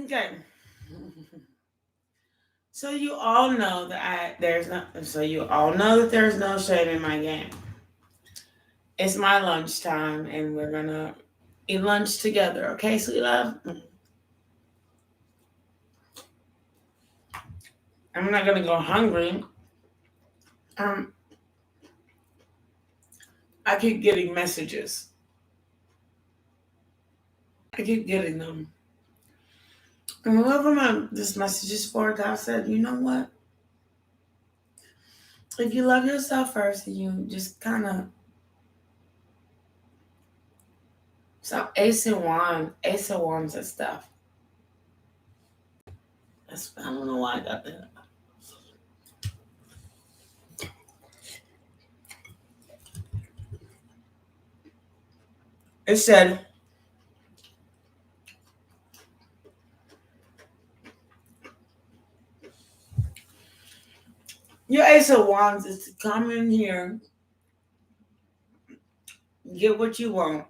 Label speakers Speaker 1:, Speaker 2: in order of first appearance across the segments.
Speaker 1: Okay. So you all know that there's no. So you all know that there's no shade in my game. It's my lunchtime, and we're gonna eat lunch together. Okay, sweet love. I'm not gonna go hungry. Um, I keep getting messages. I keep getting them. And whoever this message is for, God said, you know what? If you love yourself first and you just kind of, so Ace of Wands and stuff. I don't know why I got that. It said, your Ace of Wands is to come in here, get what you want.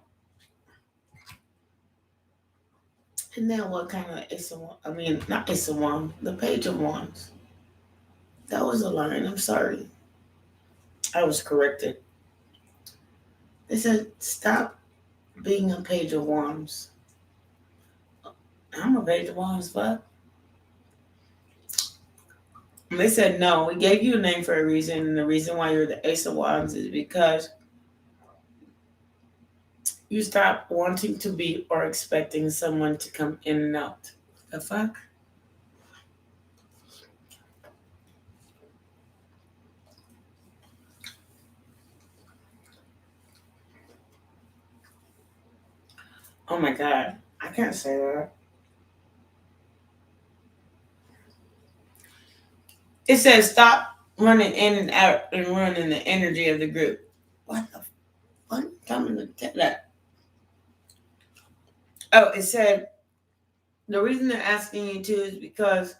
Speaker 1: And then what kind of Ace of Wands? I mean, not Ace of Wands, the Page of Wands. That was a line. I'm sorry. I was corrected. They said, stop being a Page of Wands. I'm a Page of Wands, but they said, no, we gave you a name for a reason. And the reason why you're the Ace of Wands is because you stop wanting to be or expecting someone to come in and out. The fuck? Oh my God. I can't say that. It says stop running in and out and ruining the energy of the group. What the fuck? Tell me to tell that. Oh, it said the reason they're asking you to is because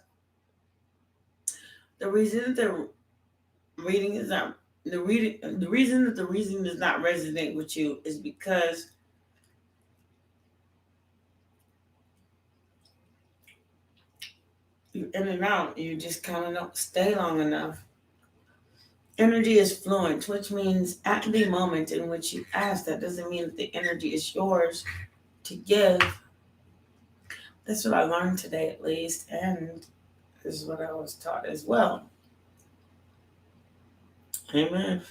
Speaker 1: the reason that the reading is not the reason that the reading does not resonate with you is because you're in and out. You just kind of don't stay long enough. Energy is fluent, which means at the moment in which you ask, that doesn't mean that the energy is yours to give. That's what I learned today, at least, and this is what I was taught as well. Amen.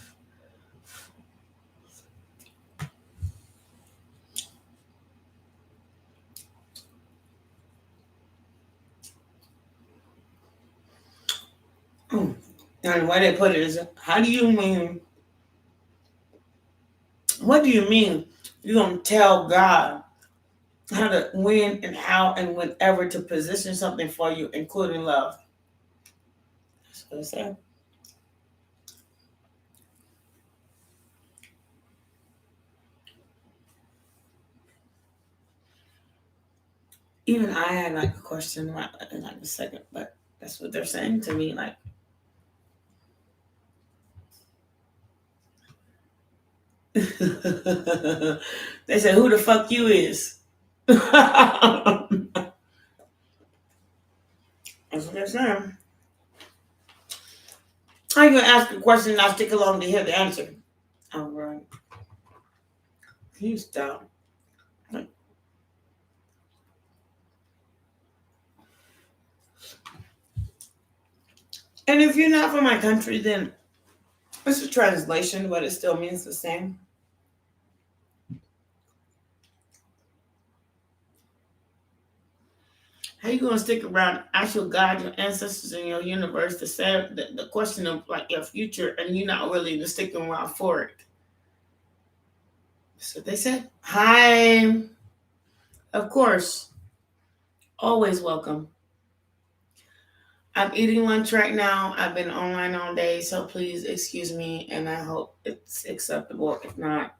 Speaker 1: And the way they put it is, how do you mean? What do you mean? You're gonna tell God how to when and how and whenever to position something for you, including love. That's what it said. Even I had like a question right in like a second, but that's what they're saying to me. Like, they said, "Who the fuck you is?" That's what they're saying. I can ask a question and I'll stick along to hear the answer. All right. You stop. And if you're not from my country, then it's a translation, but it still means the same. How you gonna stick around, ask your God, your ancestors, and your universe to say the question of like your future, and you're not really sticking around for it? So they said, "Hi, of course, always welcome." I'm eating lunch right now. I've been online all day, so please excuse me, and I hope it's acceptable. If not,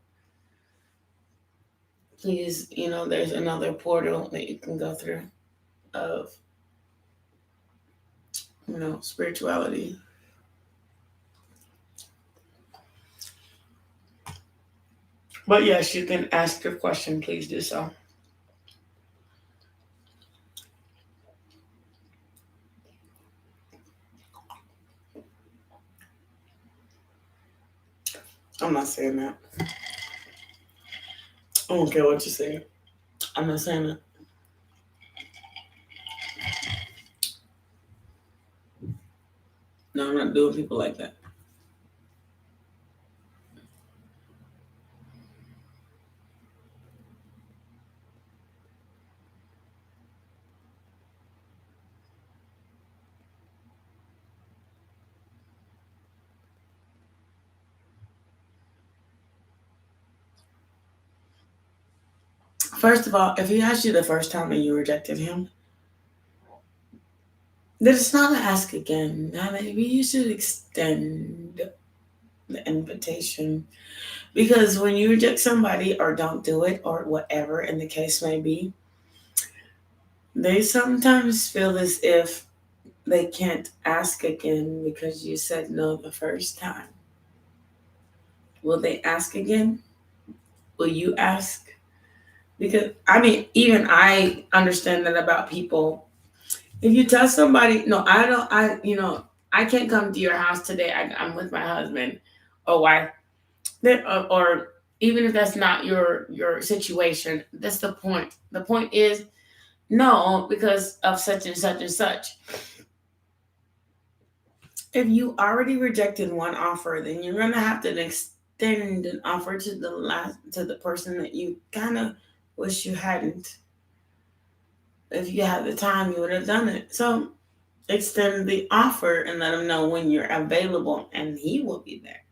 Speaker 1: please, there's another portal that you can go through of, spirituality. But yes, you can ask your question. Please do so. I'm not saying that. I don't care what you say. I'm not saying that. No, I'm not doing people like that. First of all, if he asked you the first time and you rejected him, then it's not an ask again. Now maybe you should extend the invitation. Because when you reject somebody or don't do it or whatever in the case may be, they sometimes feel as if they can't ask again because you said no the first time. Will they ask again? Will you ask? Because, I mean, even I understand that about people. If you tell somebody, no, I don't, I can't come to your house today. I'm with my husband or wife. Or even if that's not your situation, that's the point. The point is no, because of such and such and such. If you already rejected one offer, then you're gonna have to extend an offer to the person that you kind of wish you hadn't. If you had the time, you would have done it. So extend the offer and let him know when you're available, and he will be there.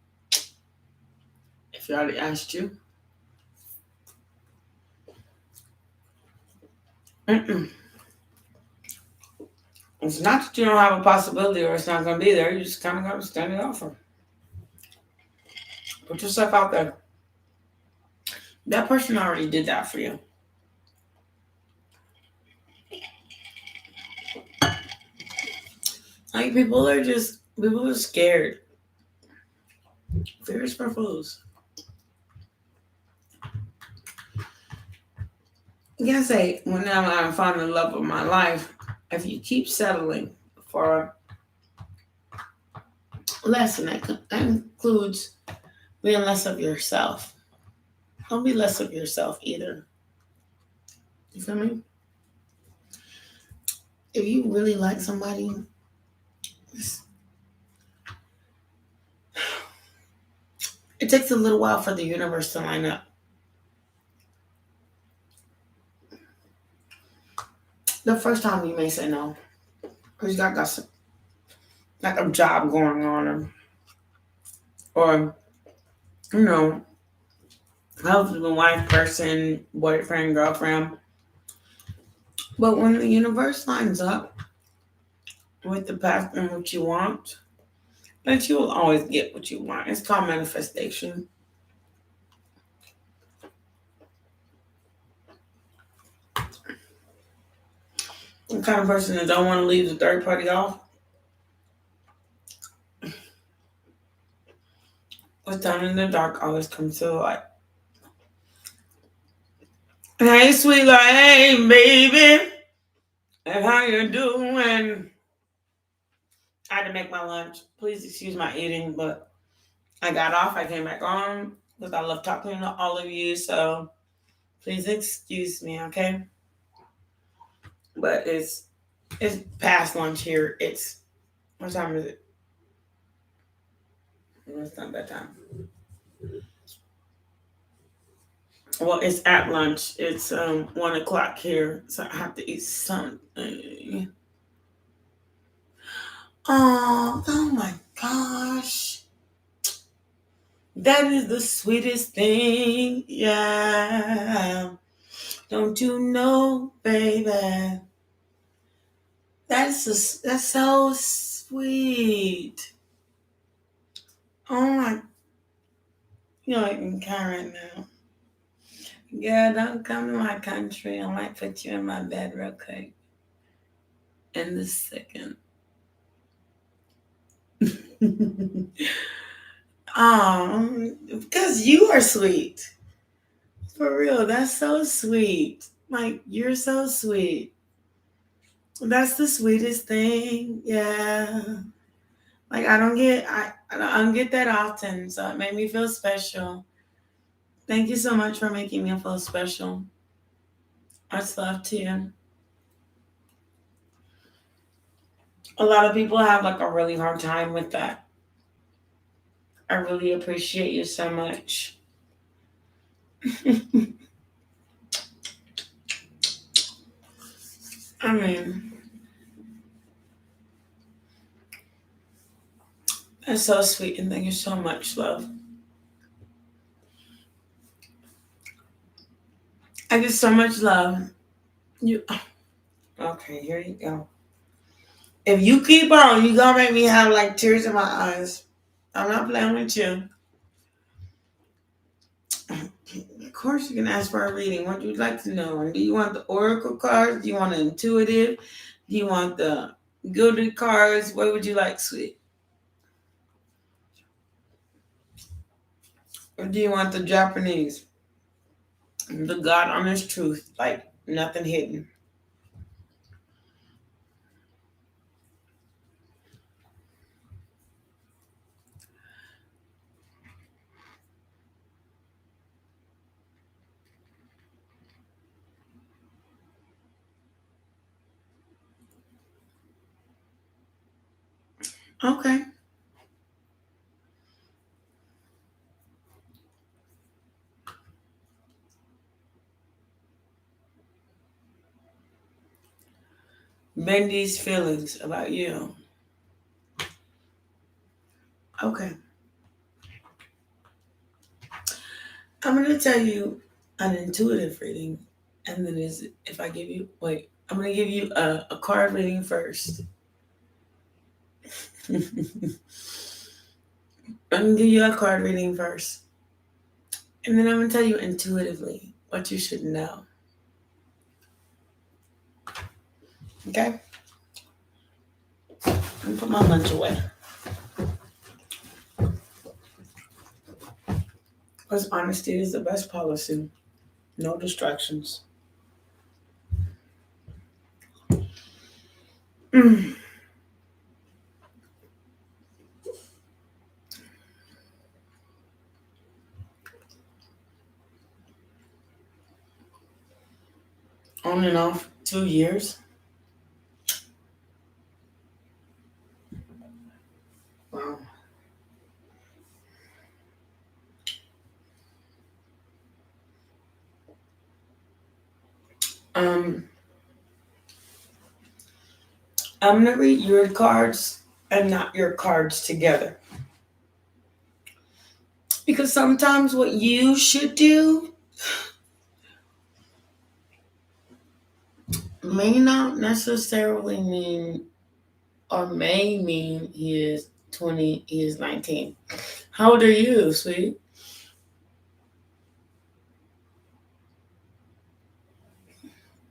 Speaker 1: If he already asked you, mm-mm. It's not that you don't have a possibility or it's not going to be there. You just kind of got to stand it offer. Put yourself out there. That person already did that for you. Like people are scared. Fear is for fools. I gotta say, when I'm finding the love of my life, if you keep settling for less, and that includes being less of yourself. Don't be less of yourself either. You feel me? If you really like somebody, it takes a little while for the universe to line up. The first time you may say no, because you got some, like a job going on, or you know, husband, wife, person, boyfriend, girlfriend. But when the universe lines up with the path and what you want, then you will always get what you want. It's called manifestation. The kind of person that don't want to leave the third party off. What's done in the dark always comes to the light. Hey, sweetheart. Hey, baby. And how you doing? I had to make my lunch. Please excuse my eating, but I got off. I came back on because I love talking to all of you. So please excuse me, okay? But it's past lunch here. It's what time is it? It's not that time. Well, it's at lunch. It's 1 o'clock here, so I have to eat something. Oh my gosh. That is the sweetest thing. Yeah. Don't you know, baby? That's so sweet. Oh my, you know I can cry right now. Girl, don't come to my country. I might put you in my bed real quick. In the second. Because you are sweet. For real, that's so sweet. Like, you're so sweet. That's the sweetest thing. Yeah. Like, I don't get, I don't get that often, so it made me feel special. Thank you so much for making me feel special. Much love to you. A lot of people have like a really hard time with that. I really appreciate you so much. I mean, that's so sweet, and thank you so much, love. I get so much love. You okay? Here you go. If you keep on, you gonna make me have like tears in my eyes. I'm not playing with you. Of course, you can ask for a reading. What would you like to know? Do you want the oracle cards? Do you want an intuitive? Do you want the gilded cards? What would you like, sweet? Or do you want the Japanese? The God honest truth, like nothing hidden. Okay. Bendy's feelings about you. Okay. I'm going to tell you an intuitive reading. And then if I give you, wait, I'm going to give you a card reading first. I'm going to give you a card reading first. And then I'm going to tell you intuitively what you should know. Okay? Let me put my lunch away. Because honesty is the best policy. No distractions. On and off 2 years. Wow. I'm going to read your cards and not your cards together. Because sometimes what you should do may not necessarily mean, or may mean he is 20, he is 19. How old are you, sweet?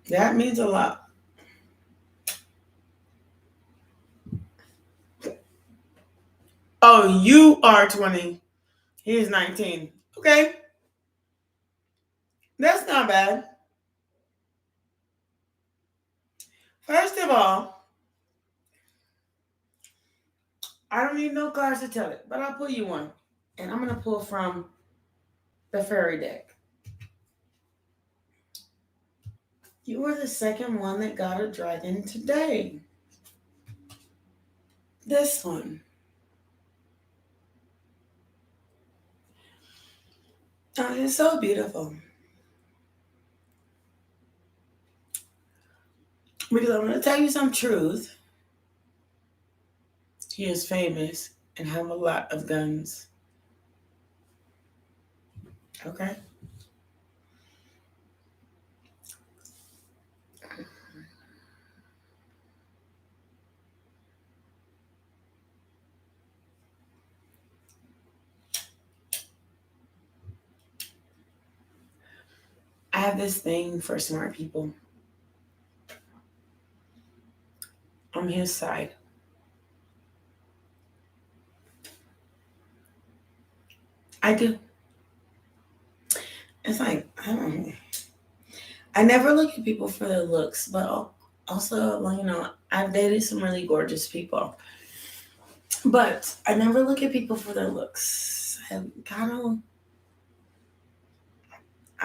Speaker 1: That means a lot. Oh, you are 20. He is 19. Okay. That's not bad. First of all, I don't need no cards to tell it, but I'll pull you one. And I'm going to pull from the fairy deck. You were the second one that got a dragon today. This one. Oh, it's so beautiful. Because I'm going to tell you some truth. He is famous and have a lot of guns. Okay? I have this thing for smart people. On his side. I do. It's like, I don't know. I never look at people for their looks, but also, I've dated some really gorgeous people. But I never look at people for their looks. I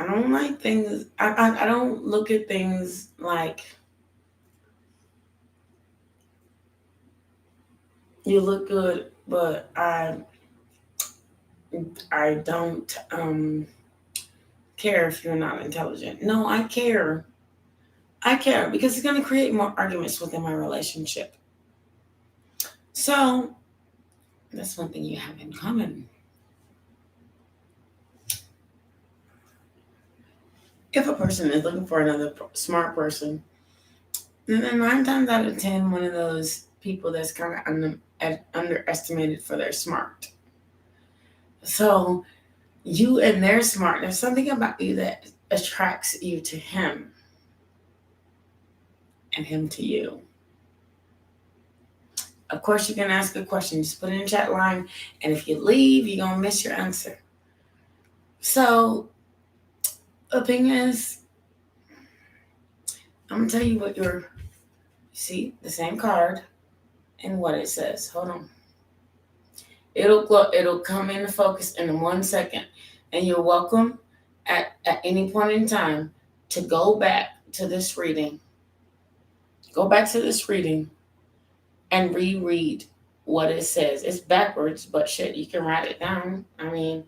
Speaker 1: don't like things. I don't look at things like you look good, but I don't care if you're not intelligent. No, I care. I care because it's going to create more arguments within my relationship. So that's one thing you have in common. If a person is looking for another smart person, then 9 times out of 10, one of those people that's kind of underestimated for their smart. So you and their smart, there's something about you that attracts you to him and him to you. Of course, you can ask a question. Just put it in the chat line. And if you leave, you're going to miss your answer. So the thing is, I'm going to tell you what see, the same card and what it says. Hold on. It'll come into focus in 1 second. And you're welcome at any point in time to go back to this reading. Go back to this reading and reread what it says. It's backwards, but shit, you can write it down. I mean,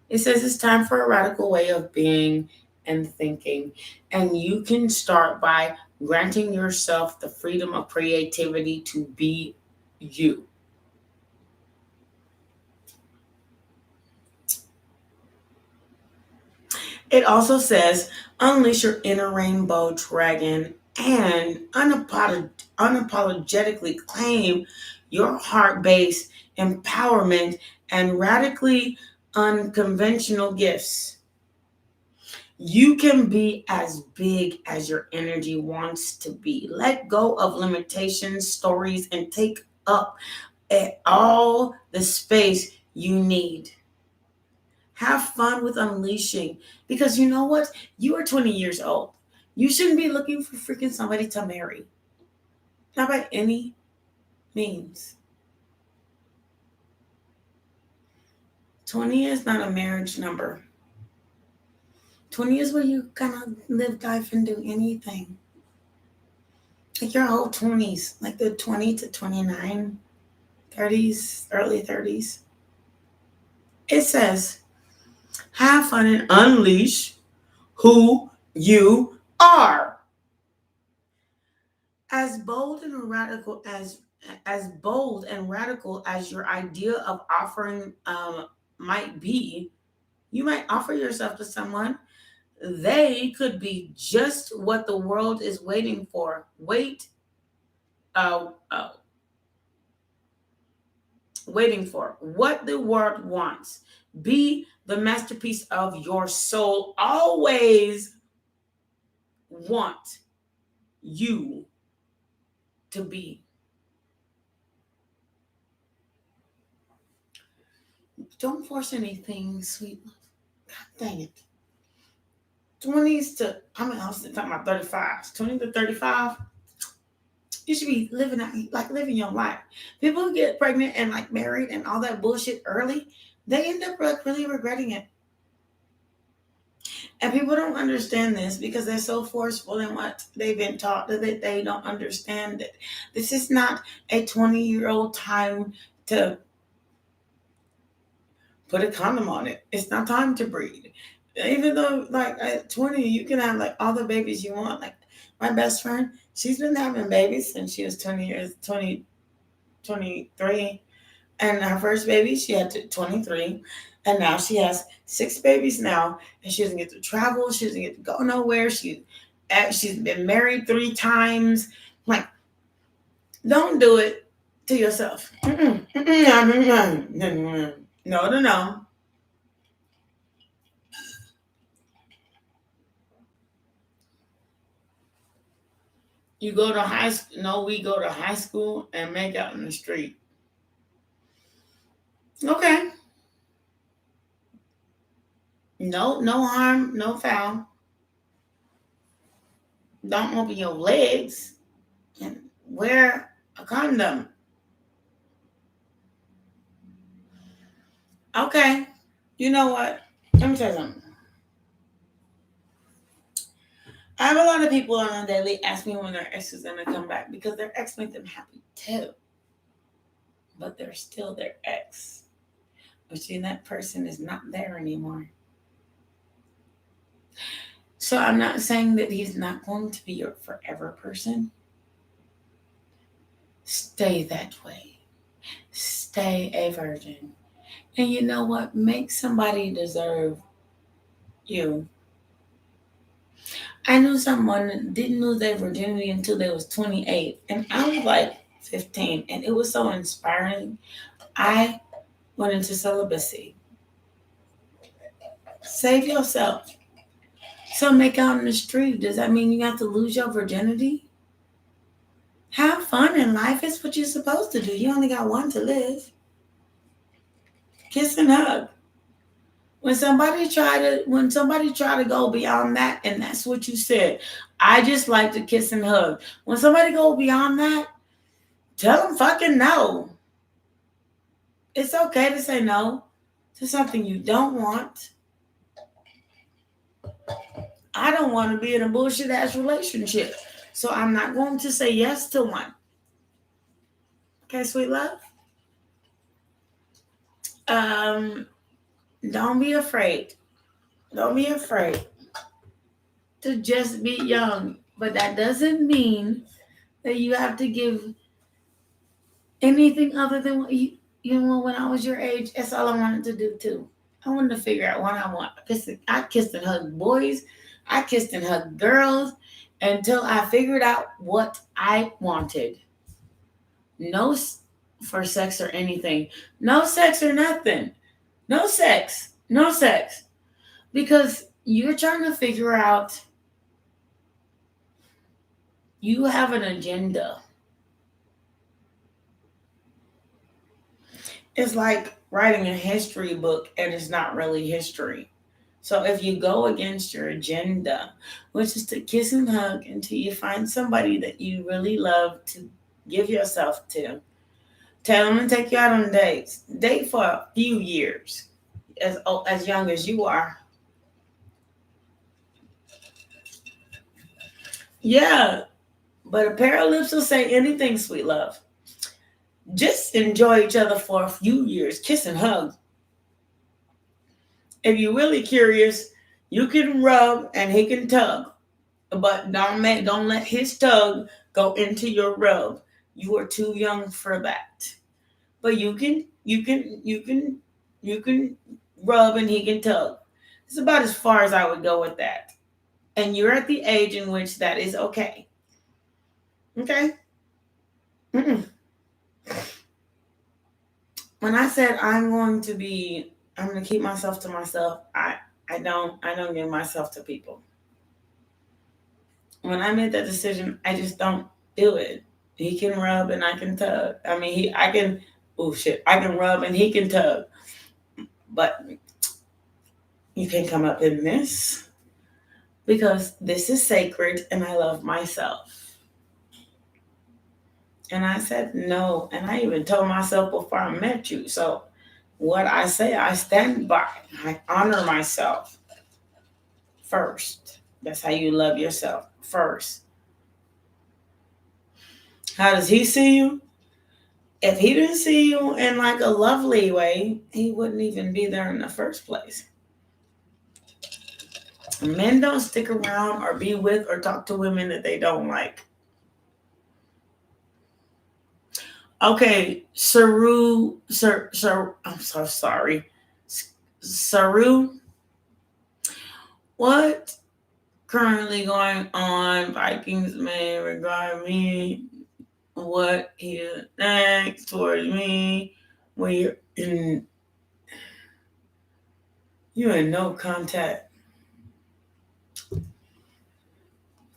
Speaker 1: it says it's time for a radical way of being and thinking. And you can start by granting yourself the freedom of creativity to be you. It also says, unleash your inner rainbow dragon and unapologetically claim your heart-based empowerment and radically unconventional gifts. You can be as big as your energy wants to be. Let go of limitations, stories, and take up all the space you need. Have fun with unleashing, because you know what? You are 20 years old. You shouldn't be looking for freaking somebody to marry. Not by any means. 20 is not a marriage number. 20 is where you kind of live life and do anything. Like your whole 20s, like the 20 to 29, 30s, early 30s. It says, have fun and unleash who you are. As bold and radical as your idea of offering might be, you might offer yourself to someone. They could be just what the world is waiting for. Waiting for what the world wants. Be the masterpiece of your soul. Always want you to be. Don't force anything, sweet love. God dang it. 20s to, I was talking about 35s. 20 to 35, you should be living your life. People who get pregnant and like married and all that bullshit early, they end up really regretting it. And people don't understand this because they're so forceful in what they've been taught that they don't understand it. This is not a 20-year-old time to put a condom on it. It's not time to breed. Even though like at 20, you can have like all the babies you want. Like my best friend, she's been having babies since she was 23. And her first baby, she had 23. And now she has 6 babies now. And she doesn't get to travel. She doesn't get to go nowhere. She's been married 3 times. Like, don't do it to yourself. No. You go to high school. No, we go to high school and make out in the street. Okay. No harm, no foul. Don't open your legs and wear a condom. Okay. You know what? Let me tell you something. I have a lot of people on a daily ask me when their ex is going to come back because their ex made them happy too. But they're still their ex. Which means that person is not there anymore. So I'm not saying that he's not going to be your forever person. Stay that way. Stay a virgin. And you know what? Make somebody deserve you. I knew someone that didn't lose their virginity until they was 28. And I was like 15. And it was so inspiring. I went into celibacy. Save yourself. So make out in the street. Does that mean you have to lose your virginity? Have fun in life. It's what you're supposed to do. You only got one to live. Kiss and hug. When somebody try to go beyond that, and that's what you said, I just like to kiss and hug. When somebody go beyond that, tell them fucking no. It's okay to say no to something you don't want. I don't want to be in a bullshit ass relationship, so I'm not going to say yes to one. Okay, sweet love. Don't be afraid. Don't be afraid to just be young. But that doesn't mean that you have to give anything other than what you know, when I was your age, that's all I wanted to do too. I wanted to figure out what I want. I kissed and hugged boys. I kissed and hugged girls until I figured out what I wanted. No for sex or anything. No sex or nothing. No sex. No sex. Because you're trying to figure out, you have an agenda. It's like writing a history book and it's not really history. So if you go against your agenda, which is to kiss and hug until you find somebody that you really love to give yourself to, tell them to take you out on dates. Date for a few years, as young as you are. Yeah, but a pair of lips will say anything, sweet love. Just enjoy each other for a few years. Kiss and hug. If you're really curious, you can rub and he can tug. But don't let his tug go into your rub. You are too young for that. But you can rub and he can tug. It's about as far as I would go with that. And you're at the age in which that is okay. Okay? Mm-mm. When I said I'm going to keep myself to myself, I don't give myself to people. When I made that decision, I just don't do it. He can rub and I can tug. I can rub and he can tug. But you can come up in this because this is sacred and I love myself. And I said no. And I even told myself before I met you. So what I say, I stand by. I honor myself first. That's how you love yourself first. How does he see you? If he didn't see you in like a lovely way, he wouldn't even be there in the first place. Men don't stick around or be with or talk to women that they don't like. Okay, I'm so sorry. Saru, what currently going on? Vikings may regard me, what he thinks towards me when you're in no contact.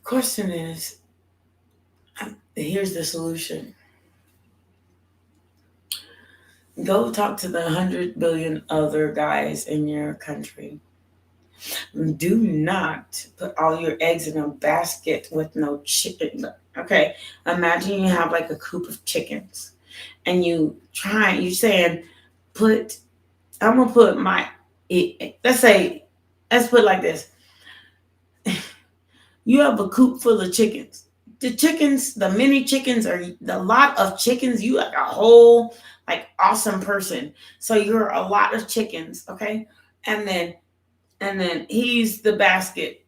Speaker 1: Question is, here's the solution. Go talk to the 100 billion other guys in your country. Do not put all your eggs in a basket with no chicken. Okay, imagine you have like a coop of chickens and you're saying put I'm gonna put let's put it like this. You have a coop full of chickens. The chickens, the mini chickens, are the lot of chickens. You like a whole like awesome person. So you're a lot of chickens, okay? And then he's the basket,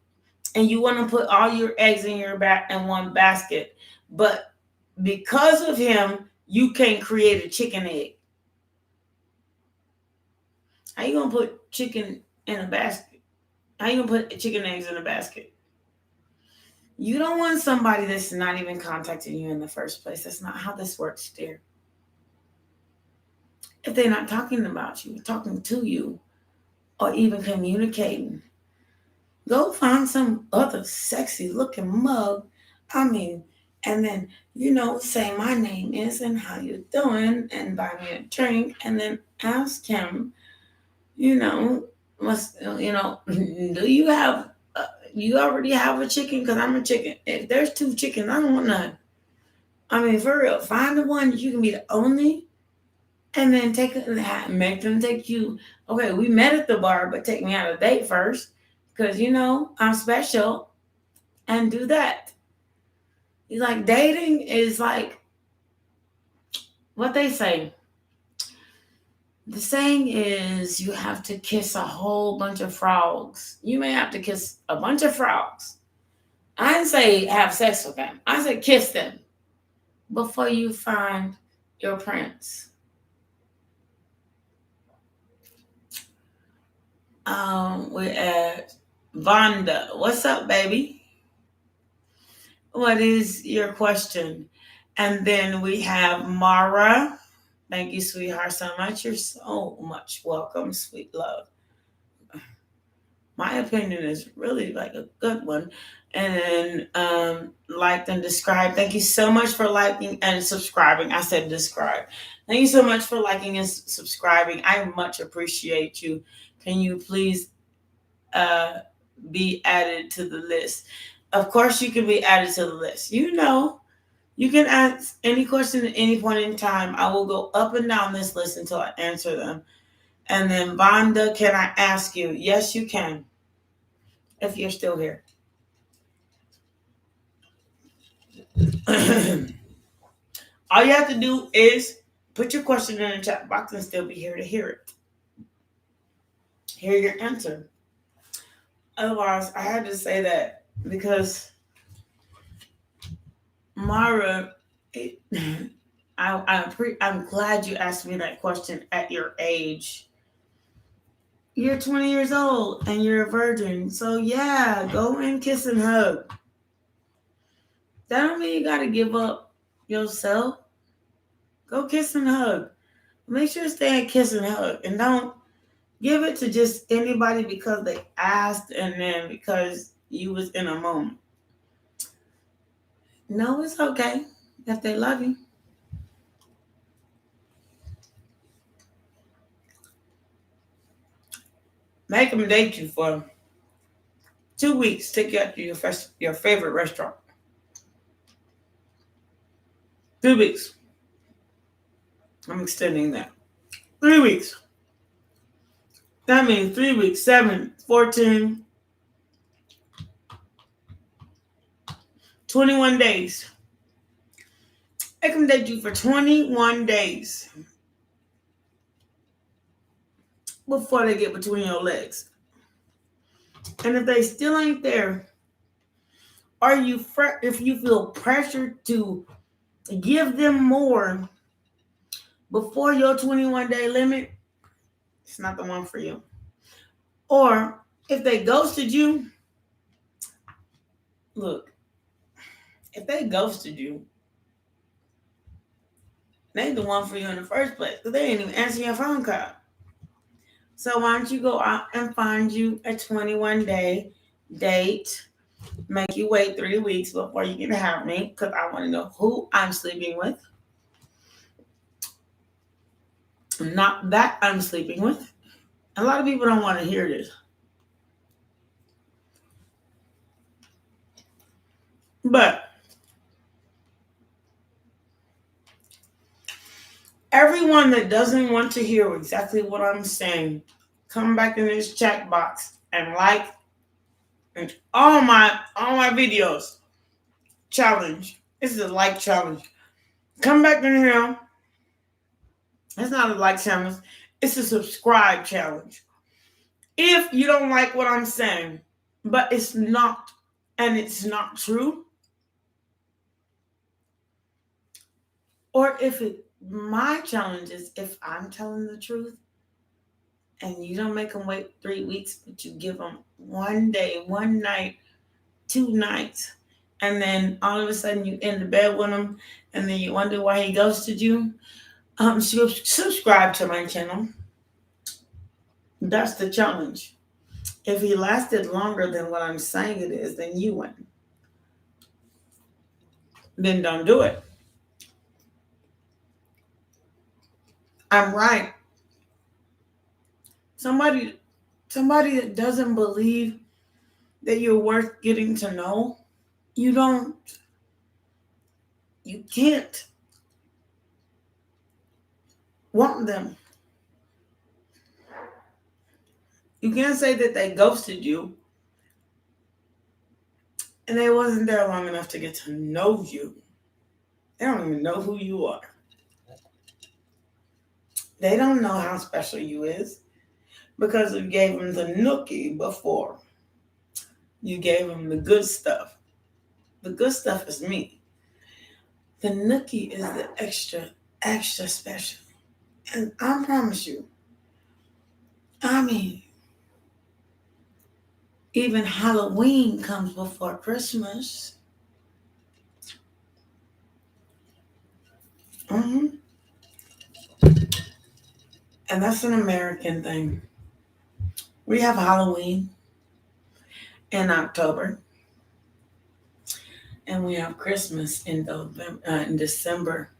Speaker 1: and you want to put all your eggs in one basket, but because of him, you can't create a chicken egg. How you gonna put chicken in a basket? How you gonna put chicken eggs in a basket? You don't want somebody that's not even contacting you in the first place. That's not how this works, dear. If they're not talking about you, talking to you, or even communicating, go find some other sexy looking mug. I mean, and then, say my name is and how you doing and buy me a drink and then ask him, you know, do you already have a chicken? Because I'm a chicken. If there's two chickens, I don't want none. I mean, for real, find the one you can be the only, and then make them take you. Okay, we met at the bar, but take me on a date first, because I'm special, and do that. He's like, dating is like what they say. The saying is you have to kiss a whole bunch of frogs. You may have to kiss a bunch of frogs. I didn't say have sex with them. I said kiss them before you find your prince. We're at Vonda. What's up, baby? What is your question? And then we have Mara. Thank you, sweetheart, so much. You're so much welcome, sweet love. My opinion is really like a good one. And then liked and described. Thank you so much for liking and subscribing. I said describe. Thank you so much for liking and subscribing. I much appreciate you. Can you please be added to the list? Of course, you can be added to the list. You can ask any question at any point in time. I will go up and down this list until I answer them. And then, Vonda, can I ask you? Yes, you can, if you're still here. All you have to do is put your question in the chat box and still be here to hear it. Hear your answer. Otherwise, I had to say that because Mara, I'm glad you asked me that question at your age. You're 20 years old and you're a virgin. So yeah, go and kiss and hug. That don't mean you got to give up yourself. Go kiss and hug. Make sure to stay and kiss and hug. And don't give it to just anybody because they asked and then because you was in a moment. No, it's okay if they love you. Make them date you for 2 weeks. Take you out to your favorite restaurant. 2 weeks. I'm extending that. 3 weeks. That means 3 weeks, 7, 14, 21 days. Make them date you for 21 days before they get between your legs. And if they still ain't there, if you feel pressured to give them more before your 21-day limit, it's not the one for you. Or if they ghosted you, look, if they ghosted you, they ain't the one for you in the first place because they ain't even answering your phone call. So why don't you go out and find you a 21-day date? Make you wait 3 weeks before you can have me because I want to know who I'm sleeping with. Not that I'm sleeping with. A lot of people don't want to hear this. But Everyone that doesn't want to hear exactly what I'm saying, come back in this chat box and like and all my videos. Challenge. This is a like challenge. Come back in here. It's not a like challenge. It's a subscribe challenge. If you don't like what I'm saying, but it's not true, or if my challenge is if I'm telling the truth and you don't make them wait 3 weeks, but you give them one day, one night, 2 nights, and then all of a sudden you in the bed with him, and then you wonder why he ghosted you, subscribe to my channel. That's the challenge. If he lasted longer than what I'm saying it is, then you win. Then don't do it. I'm right. Somebody that doesn't believe that you're worth getting to know, you can't want them. You can't say that they ghosted you and they wasn't there long enough to get to know you. They don't even know who you are. They don't know how special you is because you gave them the nookie before. You gave them the good stuff. The good stuff is me. The nookie is the extra special. And I promise you, even Halloween comes before Christmas. And that's an American thing. We have Halloween in October. And we have Christmas in December.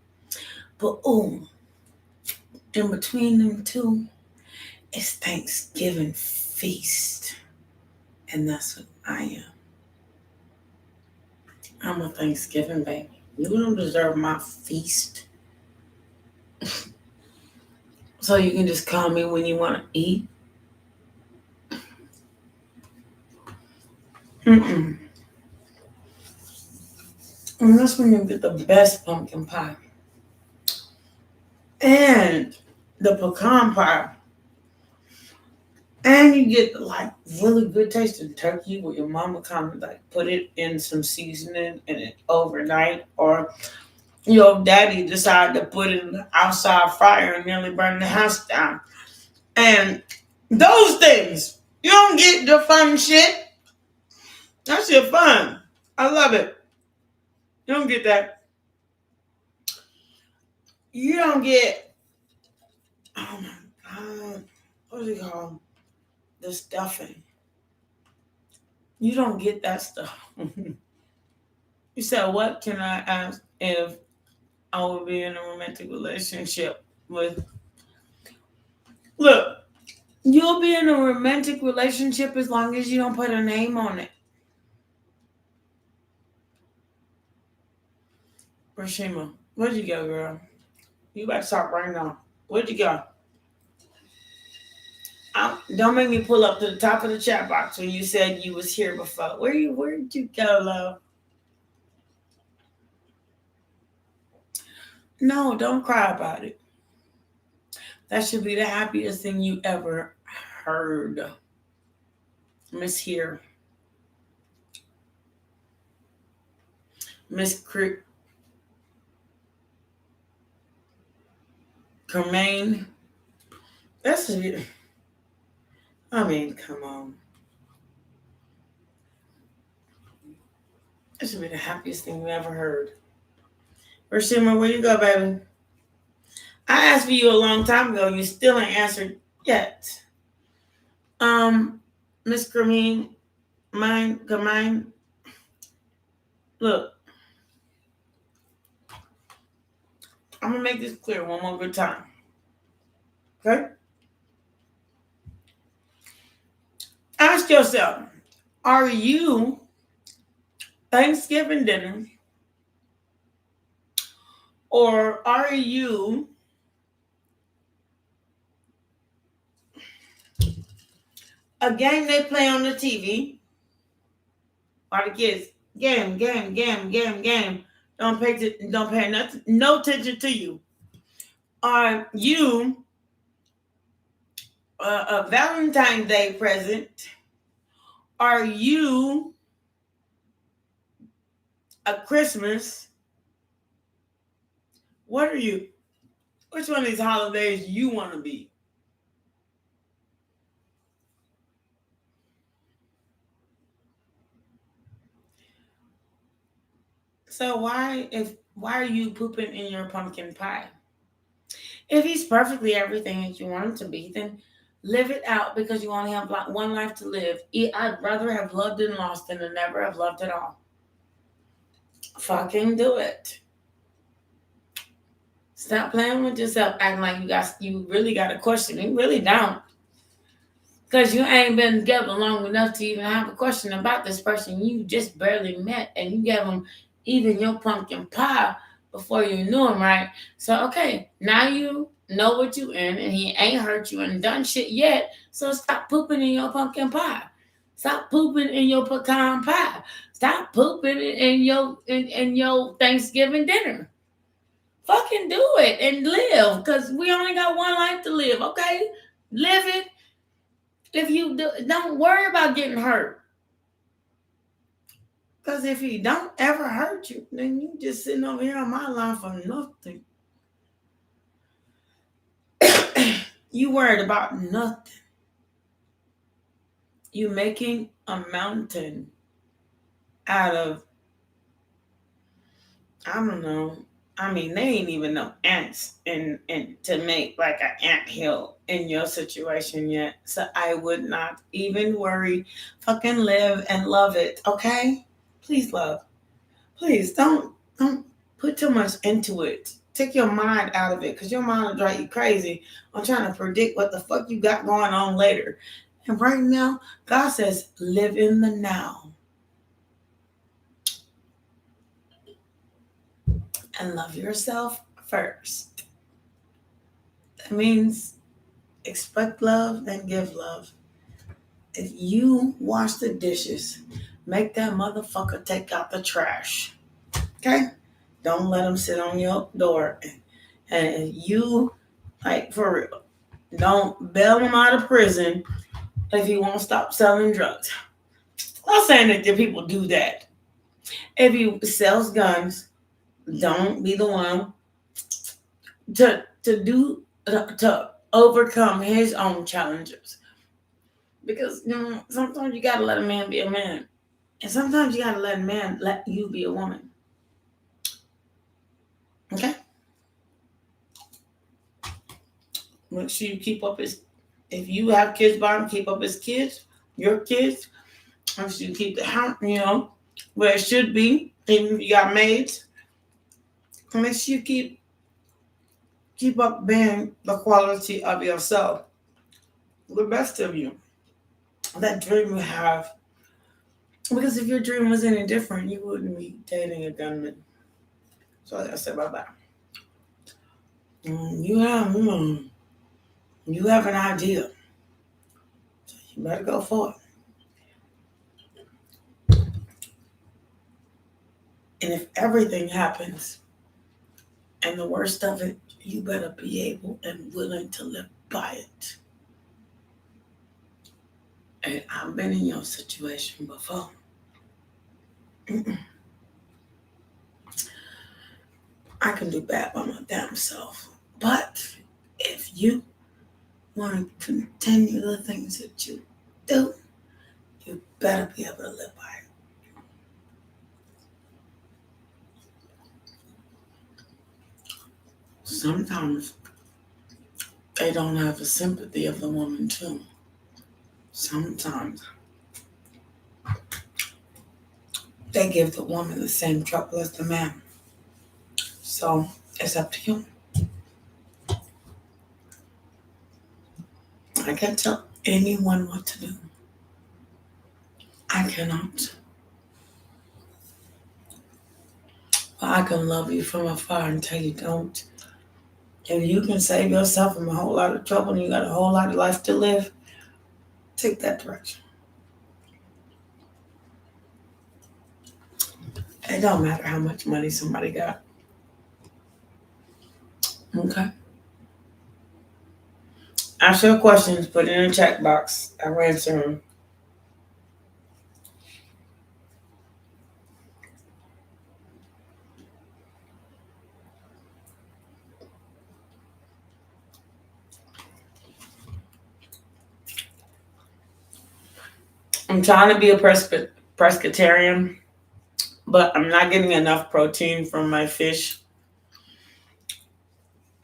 Speaker 1: But in between them two, it's Thanksgiving feast. And that's what I am. I'm a Thanksgiving baby. You don't deserve my feast. So you can just call me when you want to eat. And that's when you get the best pumpkin pie. And the pecan pie. And you get really good tasting turkey where your mama kind of put it in some seasoning and it overnight, or your daddy decided to put it in the outside fryer and nearly burn the house down. And those things, you don't get the fun shit. That shit fun. I love it. You don't get that. You don't get, oh my God, what is it called? The stuffing. You don't get that stuff. You said, what can I ask if I would be in a romantic relationship with? Look, you'll be in a romantic relationship as long as you don't put a name on it. Rashima, where'd you go, girl? You better stop right now. Where'd you go? Don't make me pull up to the top of the chat box when you said you was here before. Where'd you go, love? No, don't cry about it. That should be the happiest thing you ever heard. Miss Here. Miss Kermaine. That's it. Come on. That should be the happiest thing you ever heard. Rashima, where you go, baby? I asked for you a long time ago. You still ain't answered yet. Miss Kermaine, look. I'm going to make this clear one more good time. Okay? Ask yourself, are you Thanksgiving dinner, or are you a game they play on the TV, while the kids game. Don't pay nothing, no attention to you. Are you a Valentine's Day present? Are you a Christmas? What are you? Which one of these holidays you want to be? So why are you pooping in your pumpkin pie? If he's perfectly everything that you want him to be, then live it out, because you only have one life to live. I'd rather have loved and lost than to never have loved at all. Fucking do it. Stop playing with yourself, acting like you really got a question. You really don't. Because you ain't been together long enough to even have a question about this person you just barely met, and you gave him even your pumpkin pie before you knew him, right? So, okay, now you know what you in, and he ain't hurt you and done shit yet, so stop pooping in your pumpkin pie. Stop pooping in your pecan pie. Stop pooping in your Thanksgiving dinner. Fucking do it and live, because we only got one life to live, okay? Live it. If you don't worry about getting hurt. Because if he don't ever hurt you, then you just sitting over here on my line for nothing. You worried about nothing. You making a mountain out of, I don't know. I mean, they ain't even no ants and to make like an anthill in your situation yet. So I would not even worry. Fucking live and love it, okay? Please love. Please don't put too much into it. Take your mind out of it, because your mind will drive you crazy on trying to predict what the fuck you got going on later. And right now, God says, live in the now. And love yourself first. That means expect love and give love. If you wash the dishes, make that motherfucker take out the trash. Okay? Don't let them sit on your door. And you, like, for real, don't bail him out of prison if he won't stop selling drugs. I'm not saying that the people do that. If he sells guns, don't be the one to overcome his own challenges. Because sometimes you gotta let a man be a man, and sometimes you gotta let a man let you be a woman. Okay. Make sure you keep up his. If you have kids by him, keep up his kids, your kids. Make sure you keep the house, where it should be. Even if you got maids, make sure you keep up being the quality of yourself, the best of you. That dream you have. Because if your dream was any different, you wouldn't be dating a gunman. So I said bye-bye. You have an idea. So you better go for it. And if everything happens, and the worst of it, you better be able and willing to live by it. And I've been in your situation before. I can do bad by my damn self. But if you want to continue the things that you do, you better be able to live by it. Sometimes they don't have the sympathy of the woman too. Sometimes they give the woman the same trouble as the man. So it's up to you. I can't tell anyone what to do. I cannot. But I can love you from afar until you don't. If you can save yourself from a whole lot of trouble and you got a whole lot of life to live, take that direction. It don't matter how much money somebody got. Okay. Ask your questions, put it in the chat box. I'll answer them. I'm trying to be a pescatarian, but I'm not getting enough protein from my fish.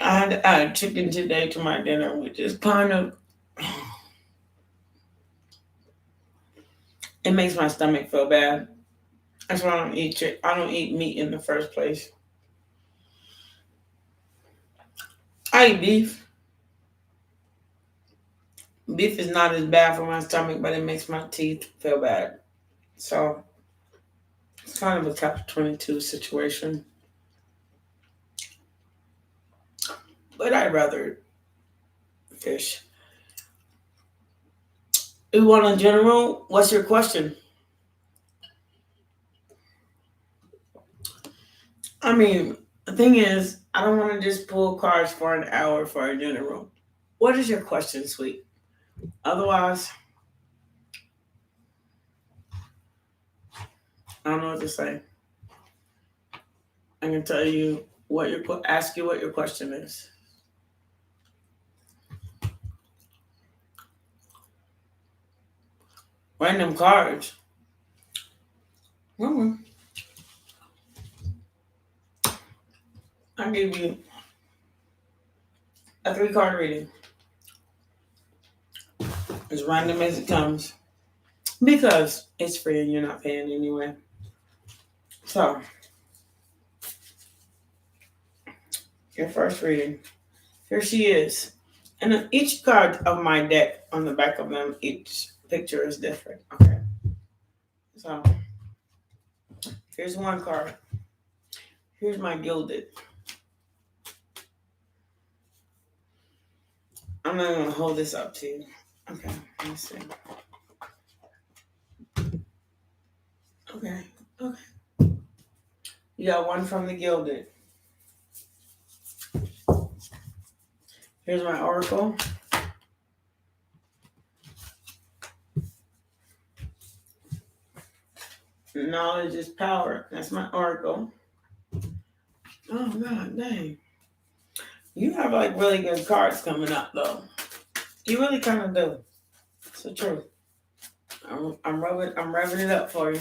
Speaker 1: I had to add chicken today to my dinner, which is kind of, it makes my stomach feel bad. That's why I don't eat I don't eat meat in the first place. I eat beef. Beef is not as bad for my stomach, but it makes my teeth feel bad. So it's kind of a catch-22 situation. But I'd rather fish. You want in general? What's your question? I mean, the thing is, I don't want to just pull cards for an hour for a general. What is your question, sweet? Otherwise, I don't know what to say. I can tell you ask you what your question is. Random cards. Mm-hmm. I'll give you a 3-card reading. As random as it comes. Because it's free and you're not paying anyway. So, your first reading. Here she is. And on each card of my deck, on the back of them, each picture is different. Okay. So, here's one card. Here's my gilded. I'm not going to hold this up to you. Okay, let's see. Okay. You got one from the gilded. Here's my oracle. Knowledge is power. That's my oracle. Oh, God, dang. You have like really good cards coming up, though. You really kind of do. It's the truth. I'm revving it up for you.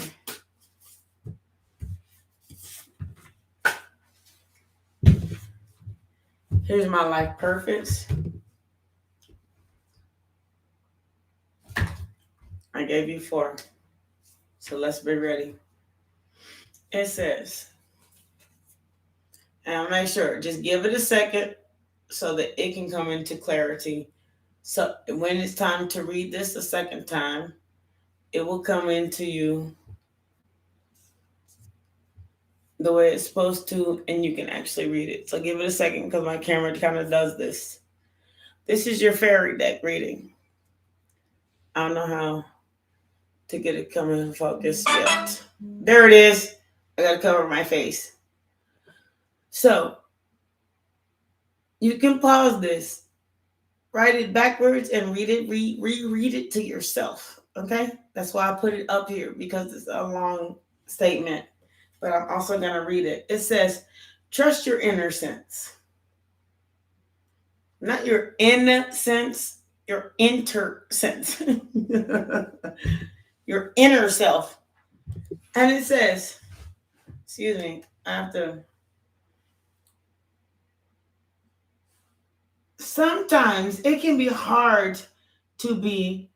Speaker 1: Here's my life purpose. I gave you 4. So let's be ready. It says, and I'll make sure, just give it a second so that it can come into clarity. So when it's time to read this a second time, it will come into you the way it's supposed to, and you can actually read it. So give it a second because my camera kind of does this. This is your fairy deck reading. I don't know how to get it coming in focus yet. There it is. I gotta cover my face. So you can pause this, write it backwards, and read it, reread it to yourself. Okay? That's why I put it up here because it's a long statement. But I'm also gonna read it. It says, trust your inner sense. Not your inner sense, your inner sense. Your inner self. And it says, excuse me, I have to. Sometimes it can be hard to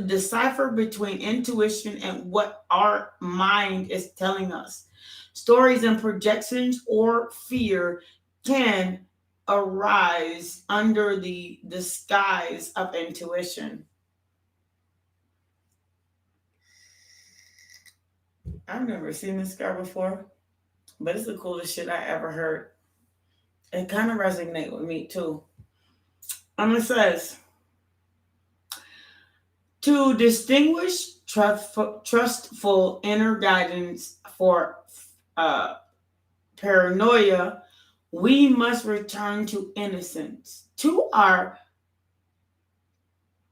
Speaker 1: decipher between intuition and what our mind is telling us. Stories and projections or fear can arise under the disguise of intuition. I've never seen this card before, but it's the coolest shit I ever heard. It kind of resonates with me too. It says, To distinguish trustful inner guidance for paranoia, we must return to innocence, to our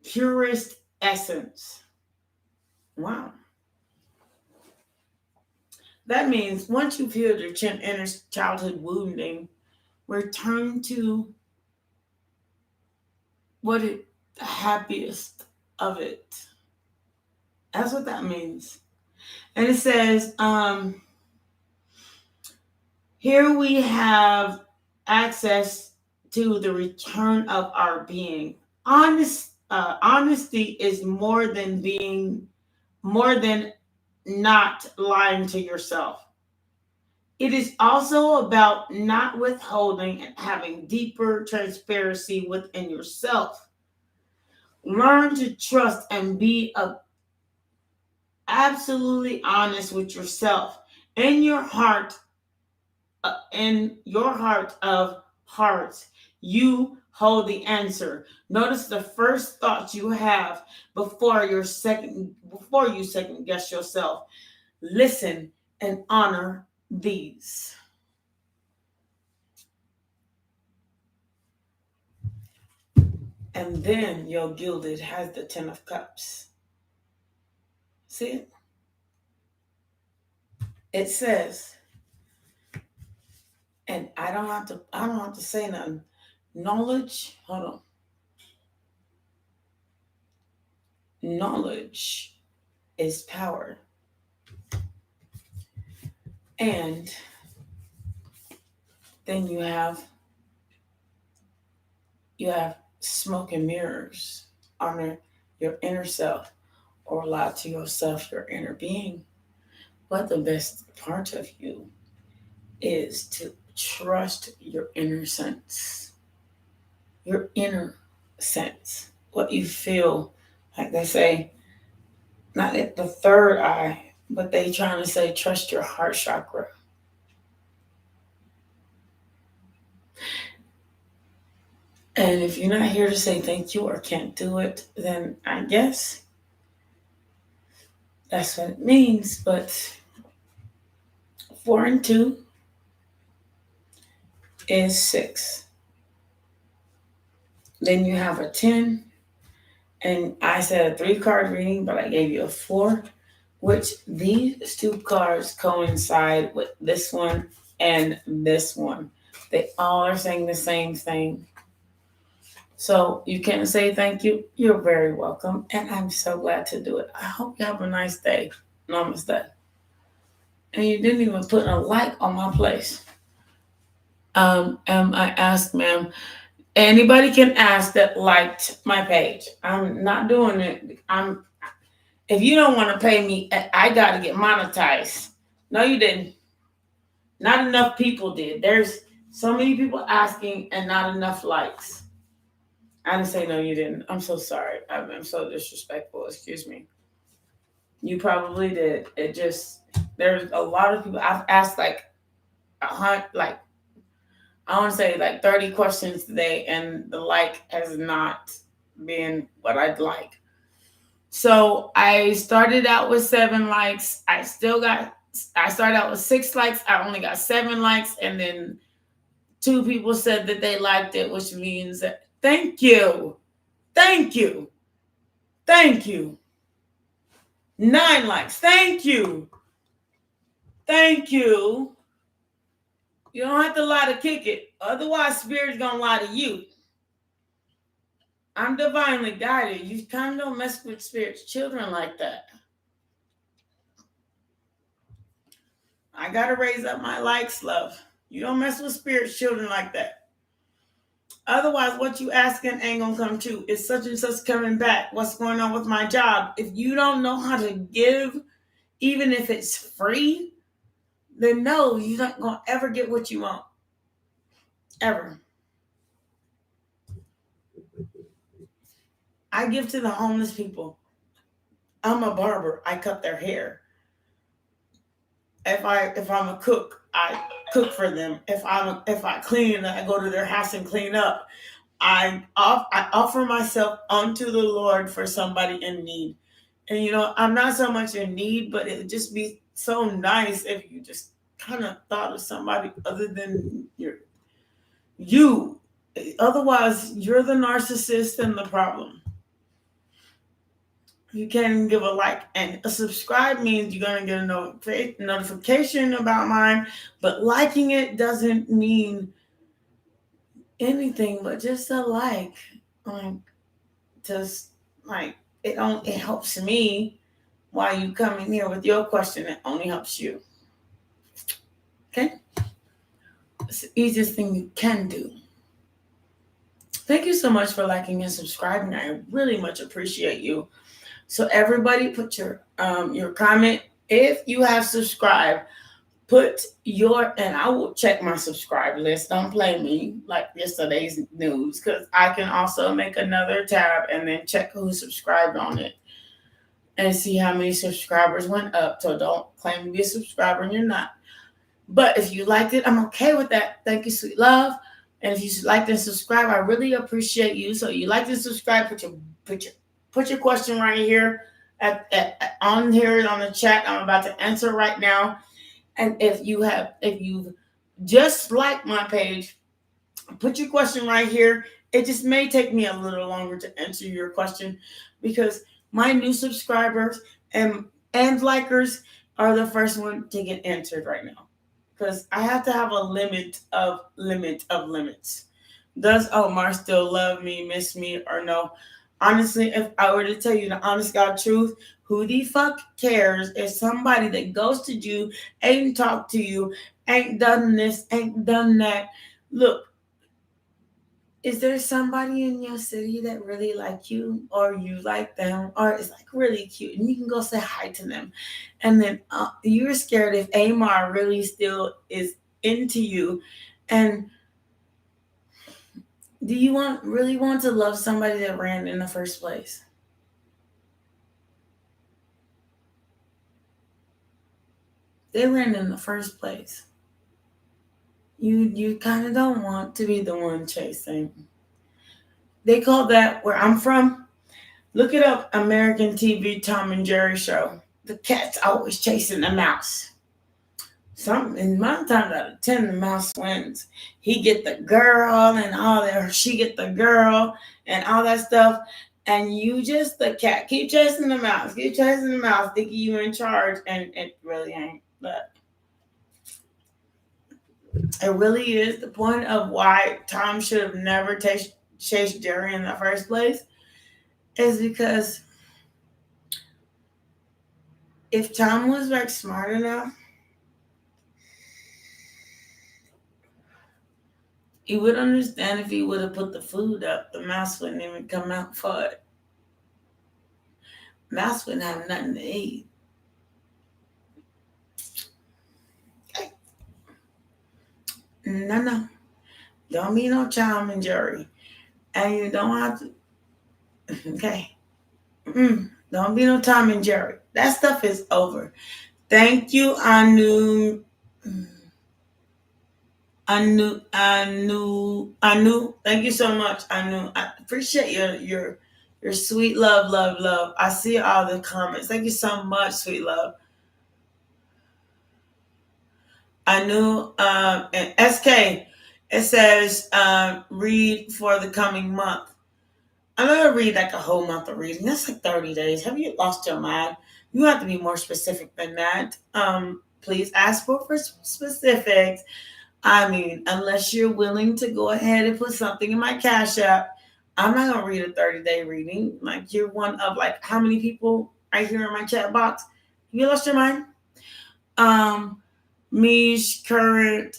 Speaker 1: purest essence. Wow. That means once you've healed your inner childhood wounding, return to the happiest of it. That's what that means. And it says, here we have access to the return of our being. Honesty is more than not lying to yourself. It is also about not withholding and having deeper transparency within yourself. Learn to trust and be absolutely honest with yourself. In your heart of hearts, you hold the answer. Notice the first thoughts you have before you second guess yourself. Listen and honor these. And then your gilded has the 10 of Cups. See it? It says, and I don't have to say nothing. Knowledge, hold on. Knowledge is power. And then you have smoke and mirrors. Honor your inner self, or lie to yourself, your inner being. But the best part of you is to trust your inner sense. Your inner sense. What you feel, like they say, not at the third eye, but they trying to say trust your heart chakra. And if you're not here to say thank you or can't do it, then I guess that's what it means. But 4 and 2 is 6. Then you have a 10. And I said a 3-card reading, but I gave you a 4, which these 2 cards coincide with this one and this one. They all are saying the same thing. So you can't say thank you. You're very welcome. And I'm so glad to do it. I hope you have a nice day. Namaste. And you didn't even put a like on my place. I asked, ma'am, anybody can ask that liked my page. I'm not doing it. If you don't want to pay me, I got to get monetized. No, you didn't. Not enough people did. There's so many people asking and not enough likes. I didn't say no, you didn't. I'm so sorry. I'm so disrespectful. Excuse me. You probably did. It just, there's a lot of people. I've asked I want to say 30 questions today, and the like has not been what I'd like. So I started out with 7 likes. I started out with 6 likes. I only got 7 likes. And then 2 people said that they liked it, which means that thank you. Thank you. Thank you. 9 likes. Thank you. Thank you. You don't have to lie to kick it. Otherwise, Spirit's going to lie to you. I'm divinely guided. You kind of don't mess with Spirit's children like that. I got to raise up my likes, love. You don't mess with Spirit's children like that. Otherwise, what you asking ain't going to come true. It's such and such coming back. What's going on with my job? If you don't know how to give, even if it's free, then no, you're not going to ever get what you want. Ever. I give to the homeless people. I'm a barber. I cut their hair. If I'm a cook, I cook for them. If I clean, I go to their house and clean up. I offer myself unto the Lord for somebody in need. And I'm not so much in need, but it would just be so nice if you just kind of thought of somebody other than you. Otherwise, you're the narcissist and the problem. You can't even give a like, and a subscribe means you're gonna get a notification about mine, but liking it doesn't mean anything but just a like. Like, just like it helps me while you come in here with your question. It only helps you. Okay, it's the easiest thing you can do. Thank you so much for liking and subscribing. I really much appreciate you. So everybody, put your comment. If you have subscribed, put and I will check my subscribe list. Don't play me like yesterday's news, because I can also make another tab and then check who subscribed on it and see how many subscribers went up. So don't claim to be a subscriber and you're not. But if you liked it, I'm okay with that. Thank you, sweet love. And if you liked and subscribe, I really appreciate you. So you like to subscribe, put your question right here on the chat. I'm about to answer right now. And if you've just liked my page, put your question right here. It just may take me a little longer to answer your question because my new subscribers and likers are the first one to get answered right now. Because I have to have a limit of limits. Does Omar still love me, miss me, or no? Honestly, if I were to tell you the honest God truth, who the fuck cares if somebody that ghosted you, ain't talked to you, ain't done this, ain't done that? Look, is there somebody in your city that really like you, or you like them, or is like really cute, and you can go say hi to them, and then you're scared if Amar really still is into you, and do you really want to love somebody that ran in the first place? They ran in the first place. You kind of don't want to be the one chasing. They call that, where I'm from, look it up, American TV Tom and Jerry show. The cat's always chasing the mouse. And 9 times out of 10, the mouse wins. He get the girl and all that, she get the girl and all that stuff. And you just, the cat, keep chasing the mouse, thinking you in charge, and it really ain't. But it really is the point of why Tom should have never chased Jerry in the first place, is because if Tom was like smart enough, he would understand. If he would have put the food up, the mouse wouldn't even come out for it. Mouse wouldn't have nothing to eat. No. Don't be no Tom and Jerry. And you don't have to. Okay. Don't be no Tom and Jerry. That stuff is over. Thank you, Anu. Thank you so much, Anu. I appreciate your sweet love. I see all the comments. Thank you so much, sweet love. Anu, and SK, it says read for the coming month. I'm not gonna read like a whole month of reading. That's like 30 days. Have you lost your mind? You have to be more specific than that. Please ask for specifics. I mean, unless you're willing to go ahead and put something in my Cash App, I'm not gonna read a 30-day reading. Like, you're one of like how many people right here in my chat box? You lost your mind? Mish, current,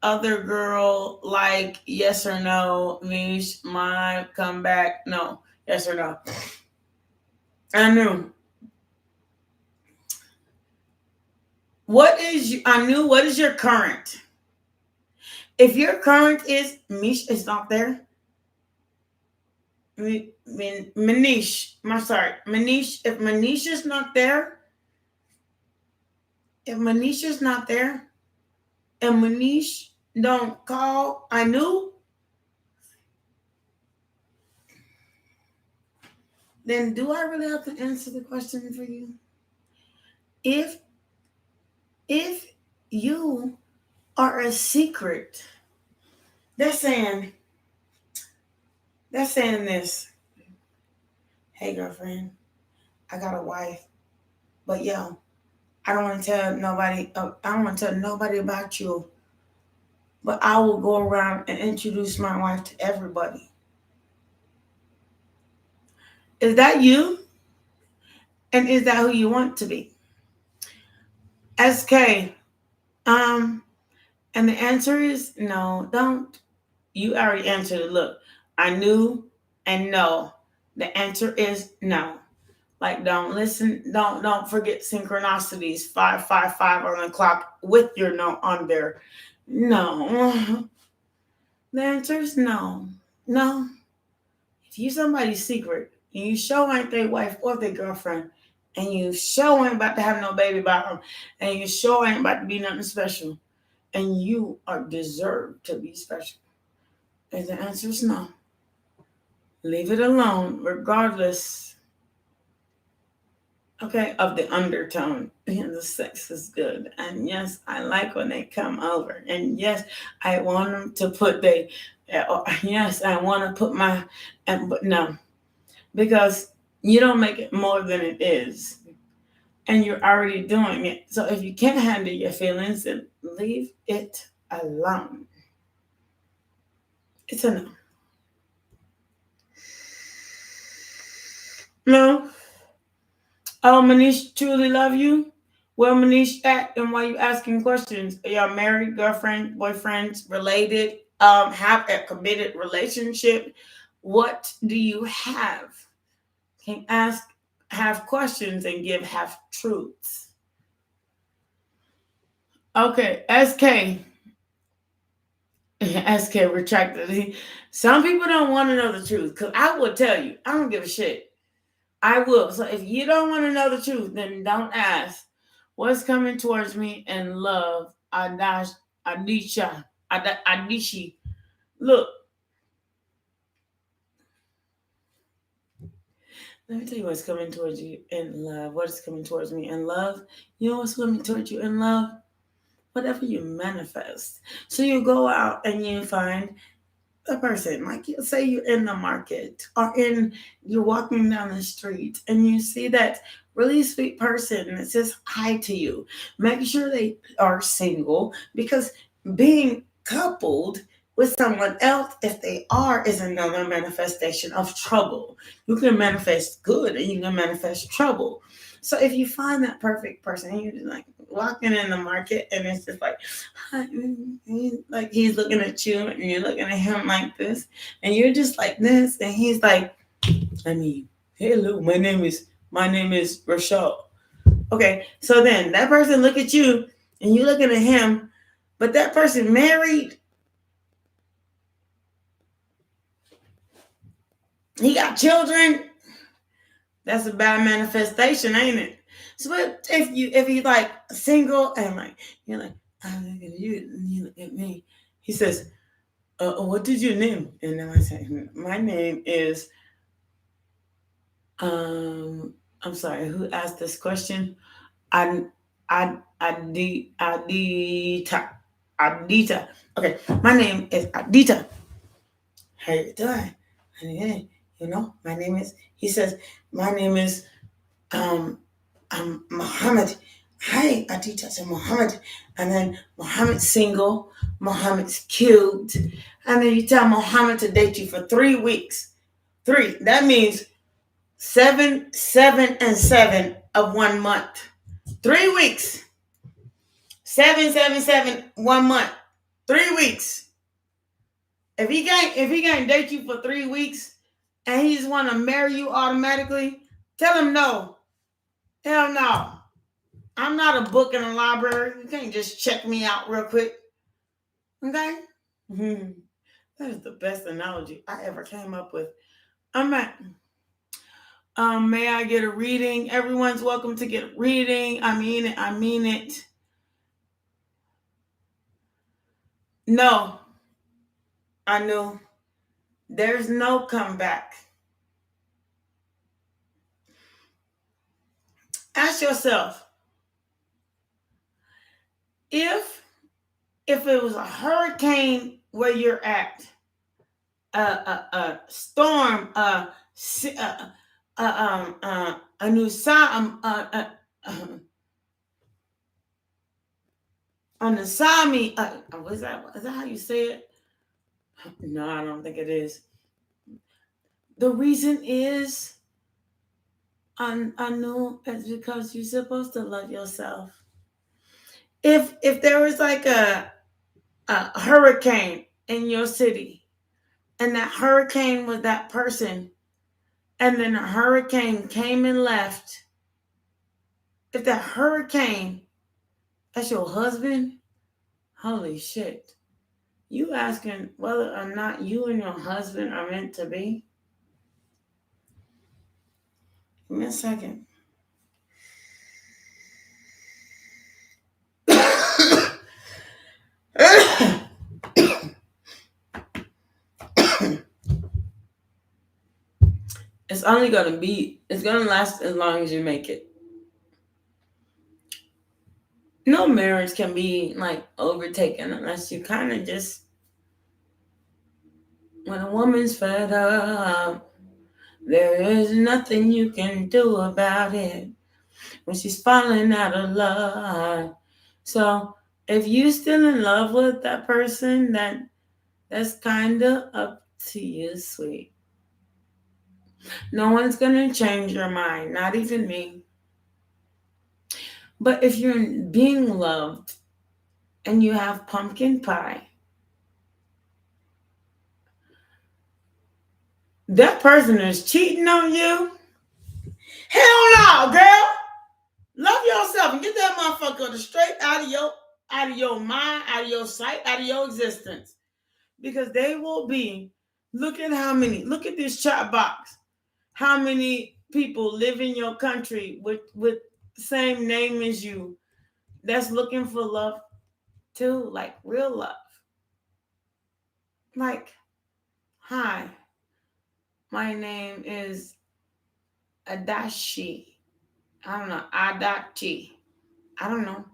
Speaker 1: other girl, like, yes or no? Mish, my comeback, no. Yes or no? I knew. What is your current? If your current is Mish is not there. Manish, I'm sorry, Manish. If Manish is not there, and Manish don't call, I knew. then do I really have to answer the question for you? If you are a secret, they're saying this. Hey girlfriend, I got a wife, but yo, I don't want to tell nobody. I don't want to tell nobody about you. But I will go around and introduce my wife to everybody. Is that you? And is that who you want to be? SK. And the answer is no, don't. You already answered it. Look, I knew and no. The answer is no. Like don't listen, don't forget synchronicities. 555 on the clock with your no on there. No. The answer is no. No. If you somebody's secret and you show ain't their wife or their girlfriend, and you show ain't about to have no baby by them, and you show ain't about to be nothing special, and you are deserved to be special, and the answer is no. Leave it alone, regardless, okay, of the undertone. And the sex is good. And yes, I like when they come over. And yes, I want them to put yes, I want to put but no. Because you don't make it more than it is. And you're already doing it. So if you can't handle your feelings, then leave it alone. It's a no. No. Oh, Manish, truly love you. Where Manish at and why you asking questions? Are y'all married, girlfriend, boyfriends, related? Have a committed relationship? What do you have? Can ask, have questions, and give half truths. Okay, SK. SK retracted. Some people don't want to know the truth because I will tell you. I don't give a shit. I will. So if you don't want to know the truth, then don't ask. What's coming towards me in love? Adishi. Look, let me tell you what's coming towards you in love. What is coming towards me in love? You know what's coming towards you in love? Whatever you manifest. So you go out and you find a person, like you say you're in the market or you're walking down the street and you see that really sweet person that says hi to you. Make sure they are single, because being coupled with someone else, if they are, is another manifestation of trouble. You can manifest good and you can manifest trouble. So if you find that perfect person and you're just like walking in the market and it's just like, like he's looking at you and you're looking at him like this and you're just like this and he's like, hello, my name is Rachel. Okay, so then that person look at you and you looking at him, but that person married, he got children. That's a bad manifestation, ain't it? So but if he's like single and like you're like, I look at you and you look at me, he says, what did you name? And then I say, my name is I'm sorry, who asked this question? I Adita. Adita. Okay, my name is Adita. How you doing? Hey, my name is, he says, my name is Muhammad. Hi, Adita said Muhammad. And then Muhammad's single, Muhammad's cute. And then you tell Muhammad to date you for 3 weeks. 3. That means 7, 7, and 7 of 1 month. 3 weeks. 7, 7, 7, 1 month. 3 weeks. If he can't date you for 3 weeks and he just want to marry you automatically, tell him no. Hell no. I'm not a book in a library. You can't just check me out real quick. Okay? That is the best analogy I ever came up with. I'm at. May I get a reading? Everyone's welcome to get a reading. I mean it. I mean it. No. I knew. There's no comeback. Ask yourself, if it was a hurricane where you're at, a storm, a new an asami, was that? Is that how you say it? No, I don't think it is. The reason is, I know it's because you're supposed to love yourself. If there was like a hurricane in your city, and that hurricane was that person, and then a hurricane came and left, if that hurricane, that's your husband, holy shit. You asking whether or not you and your husband are meant to be? Give me a second. It's gonna last as long as you make it. No marriage can be like overtaken unless you kind of just, when a woman's fed up, there is nothing you can do about it when she's falling out of love. So if you still in love with that person, that's kind of up to you, sweet. No one's gonna change your mind, not even me. But if you're being loved and you have pumpkin pie, that person is cheating on you. Hell no, girl. Love yourself and get that motherfucker straight out of your mind, out of your sight, out of your existence. Because they will be, look at this chat box. How many people live in your country with the same name as you that's looking for love too, like real love. Like, hi, my name is Adachi. I don't know, Adachi. I don't know.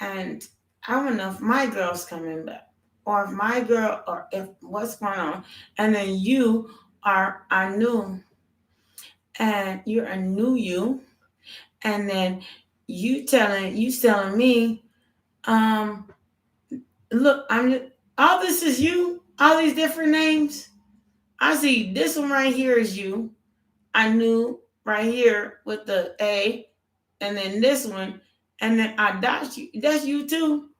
Speaker 1: And I don't know if my girl's coming back, or if my girl, or if what's going on. And then you are Anu, and you're a new you. And then you telling me, look, all this is you, all these different names. I see this one right here is you. I knew right here with the A, and then this one, and then I dot you. That's you too.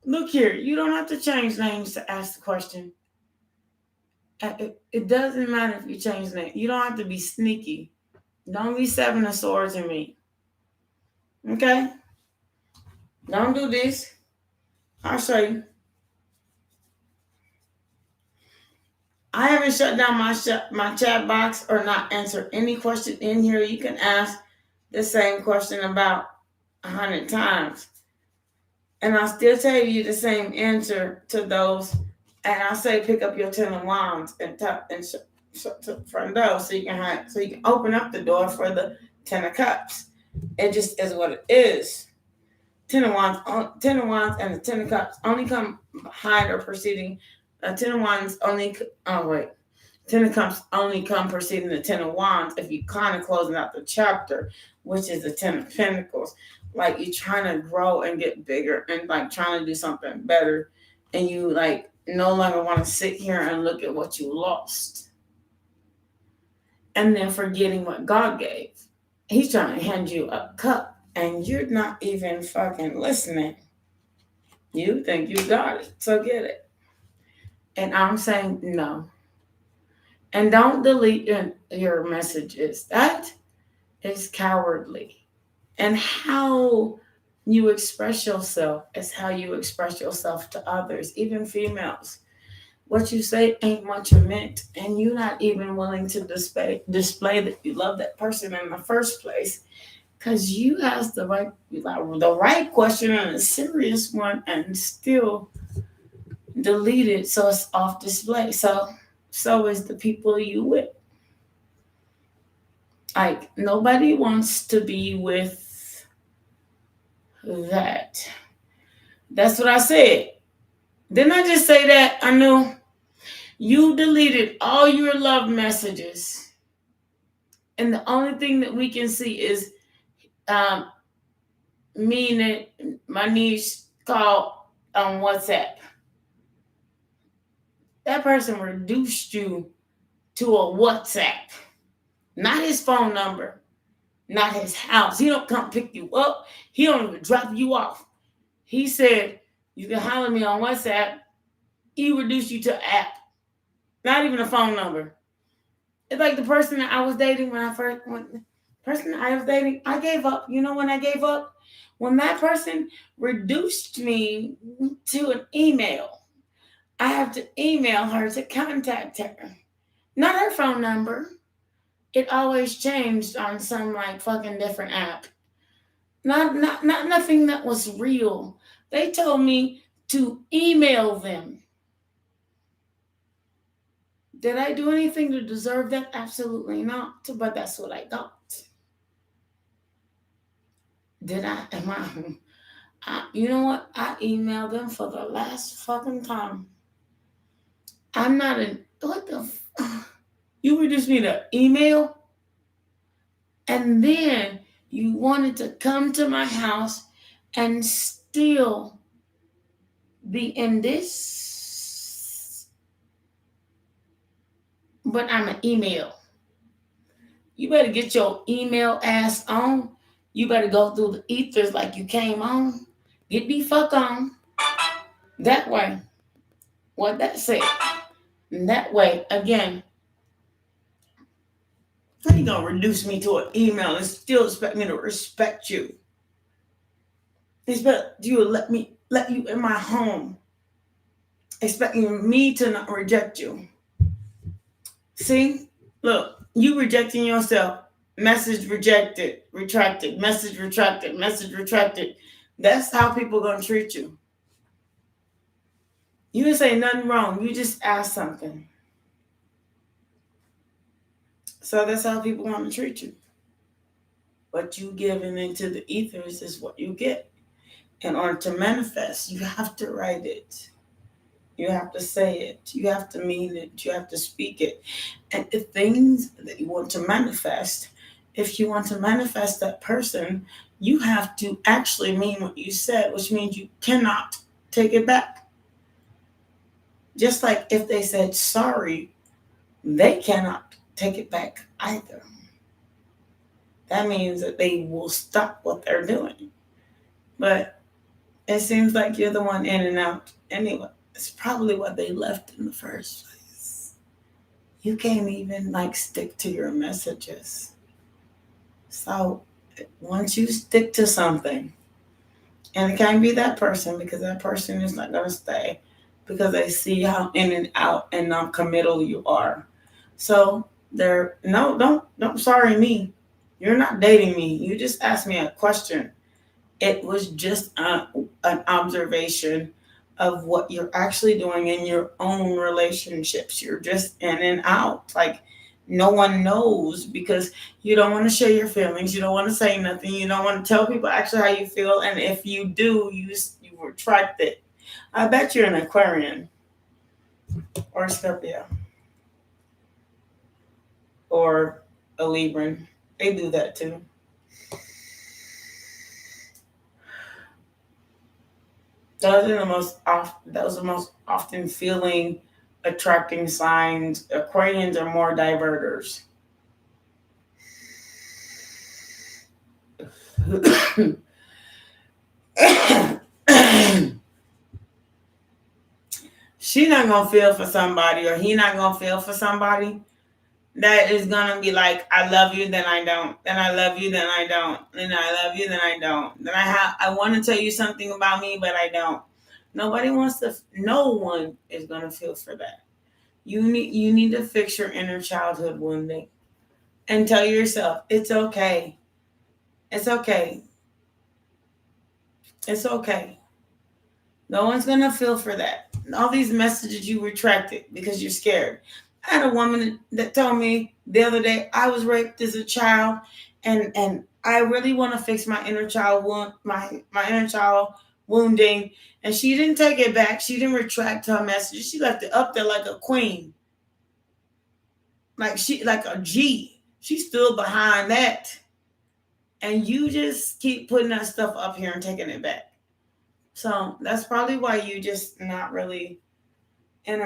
Speaker 1: Look here, you don't have to change names to ask the question. It doesn't matter if you change name. You don't have to be sneaky. Don't be seven of swords in me. Okay? Don't do this. I'll show you. I haven't shut down my chat box or not answered any question in here. You can ask the same question about 100 times, and I'll still tell you the same answer to those. And I'll say, pick up your 10 of wands and tap and from those, so you can open up the door for the 10 of cups. It just is what it is. 10 of wands, and the 10 of cups only come behind or preceding. 10 of wands only. Oh wait, 10 of cups only come preceding the 10 of wands if you kind of closing out the chapter, which is the 10 of pentacles. Like you're trying to grow and get bigger and like trying to do something better, and you like no longer want to sit here and look at what you lost, and then forgetting what God gave. He's trying to hand you a cup. And you're not even fucking listening. You think you got it, so get it. And I'm saying no. And don't delete your messages. That is cowardly. And how you express yourself is how you express yourself to others, even females. What you say ain't what you meant, and you're not even willing to display that you love that person in the first place. Because you asked the right question and a serious one and still delete it so it's off display. So is the people you with. Like, nobody wants to be with that. That's what I said. Didn't I just say that? I knew. You deleted all your love messages. And the only thing that we can see is um, me and my niece called on WhatsApp. That person reduced you to a WhatsApp, not his phone number, not his house. He don't come pick you up. He don't even drop you off. He said, you can holler me on WhatsApp. He reduced you to an app, not even a phone number. It's like the person that I was dating I gave up. You know when I gave up? When that person reduced me to an email. I have to email her to contact her. Not her phone number. It always changed on some like fucking different app. Not nothing that was real. They told me to email them. Did I do anything to deserve that? Absolutely not. But that's what I got. Did I? You know what? I emailed them for the last fucking time. I'm not in. What the? You reduced me to email? And then you wanted to come to my house and still be in this? But I'm an email. You better get your email ass on. You better go through the ethers like you came on. Get the fuck on. That way. What that said. And that way, again, how you gonna reduce me to an email and still expect me to respect you? Expect you to let you in my home. Expecting me to not reject you. See? Look, you rejecting yourself. Message rejected, retracted, message retracted, message retracted. That's how people gonna treat you. You didn't say nothing wrong. You just asked something. So that's how people want to treat you. What you giving into the ethers is what you get. In order to manifest, you have to write it. You have to say it. You have to mean it. You have to speak it. And the things that you want to manifest, if you want to manifest that person, you have to actually mean what you said, which means you cannot take it back. Just like if they said sorry, they cannot take it back either. That means that they will stop what they're doing. But it seems like you're the one in and out anyway. It's probably what they left in the first place. You can't even stick to your messages. So once you stick to something, and it can't be that person because that person is not going to stay because they see how in and out and non-committal you are. So don't sorry me. You're not dating me. You just asked me a question. It was just an observation of what you're actually doing in your own relationships. You're just in and out. Like no one knows because you don't want to share your feelings. You don't want to say nothing. You don't want to tell people actually how you feel. And if you do, you retract it. I bet you're an Aquarian or a Scorpio or a Libran. They do that too. Those are the most often feeling attracting signs. Aquarians are more diverters. She not gonna feel for somebody, or he not gonna feel for somebody that is gonna be like, I love you, then I don't, then I love you, then I don't, then I love you, then I don't, then I want to tell you something about me, but I don't. No one is gonna feel for that. You need to fix your inner childhood wounding and tell yourself it's okay. It's okay. It's okay. No one's gonna feel for that. All these messages you retracted because you're scared. I had a woman that told me the other day I was raped as a child, and I really want to fix my inner child wound, my inner child wounding. And she didn't take it back. She didn't retract her message. She left it up there like a queen, like a G. She stood behind that, and you just keep putting that stuff up here and taking it back. So that's probably why you just not really in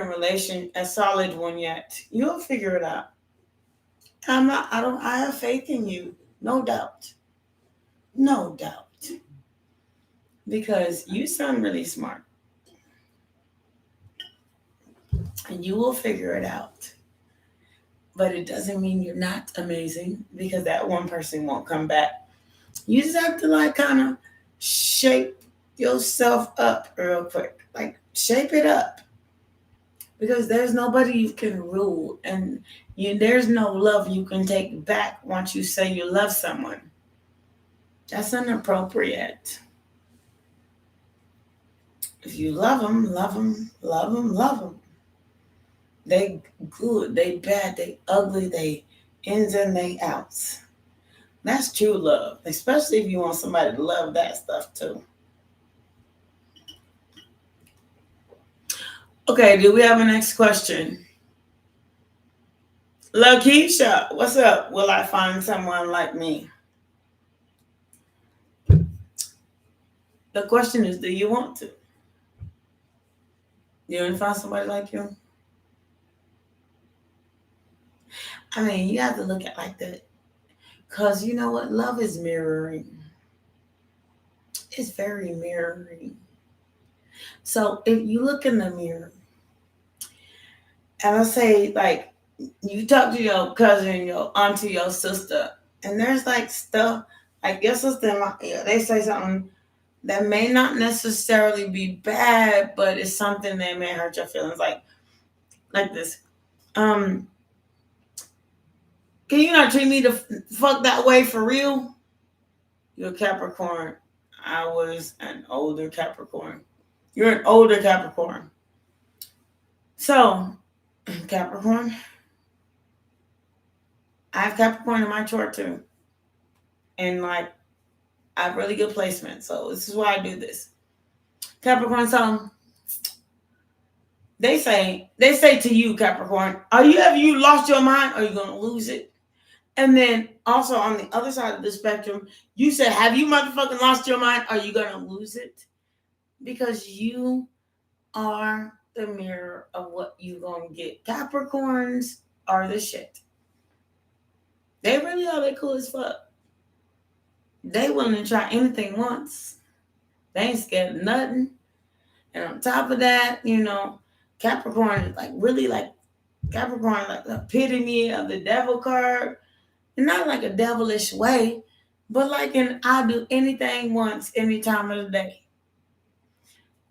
Speaker 1: a solid one yet. You'll figure it out. I have faith in you. No doubt. No doubt. Because you sound really smart. And you will figure it out. But it doesn't mean you're not amazing, because that one person won't come back. You just have to kind of shape yourself up real quick. Like shape it up. Because there's nobody you can rule, and there's no love you can take back once you say you love someone. That's inappropriate. If you love them, love them, love them, love them. They good, they bad, they ugly, they ins and they outs. That's true love, especially if you want somebody to love that stuff too. Okay, do we have a next question? Lakeisha, what's up? Will I find someone like me? The question is, do you want to? You want to find somebody like you? I mean, you have to look at it like that. Because you know what? Love is mirroring. It's very mirroring. So if you look in the mirror, and I say, like, you talk to your cousin, your auntie, your sister, and there's stuff, like your sister, they say something that may not necessarily be bad, but it's something that may hurt your feelings. Like this. Can you not treat me the fuck that way for real? You're a Capricorn. I was an older Capricorn. You're an older Capricorn. So, Capricorn, I have Capricorn in my chart too. And I have really good placement. So this is why I do this. Capricorn, so they say to you, Capricorn, have you lost your mind? Or are you gonna lose it? And then also on the other side of the spectrum, you said, have you motherfucking lost your mind? Are you gonna lose it? Because you are the mirror of what you gonna get. Capricorns are the shit. They really are. They cool as fuck. They willing to try anything once. They ain't scared of nothing. And on top of that, Capricorn is Capricorn, like the epitome of the devil card. And not like a devilish way, but I'll do anything once, any time of the day.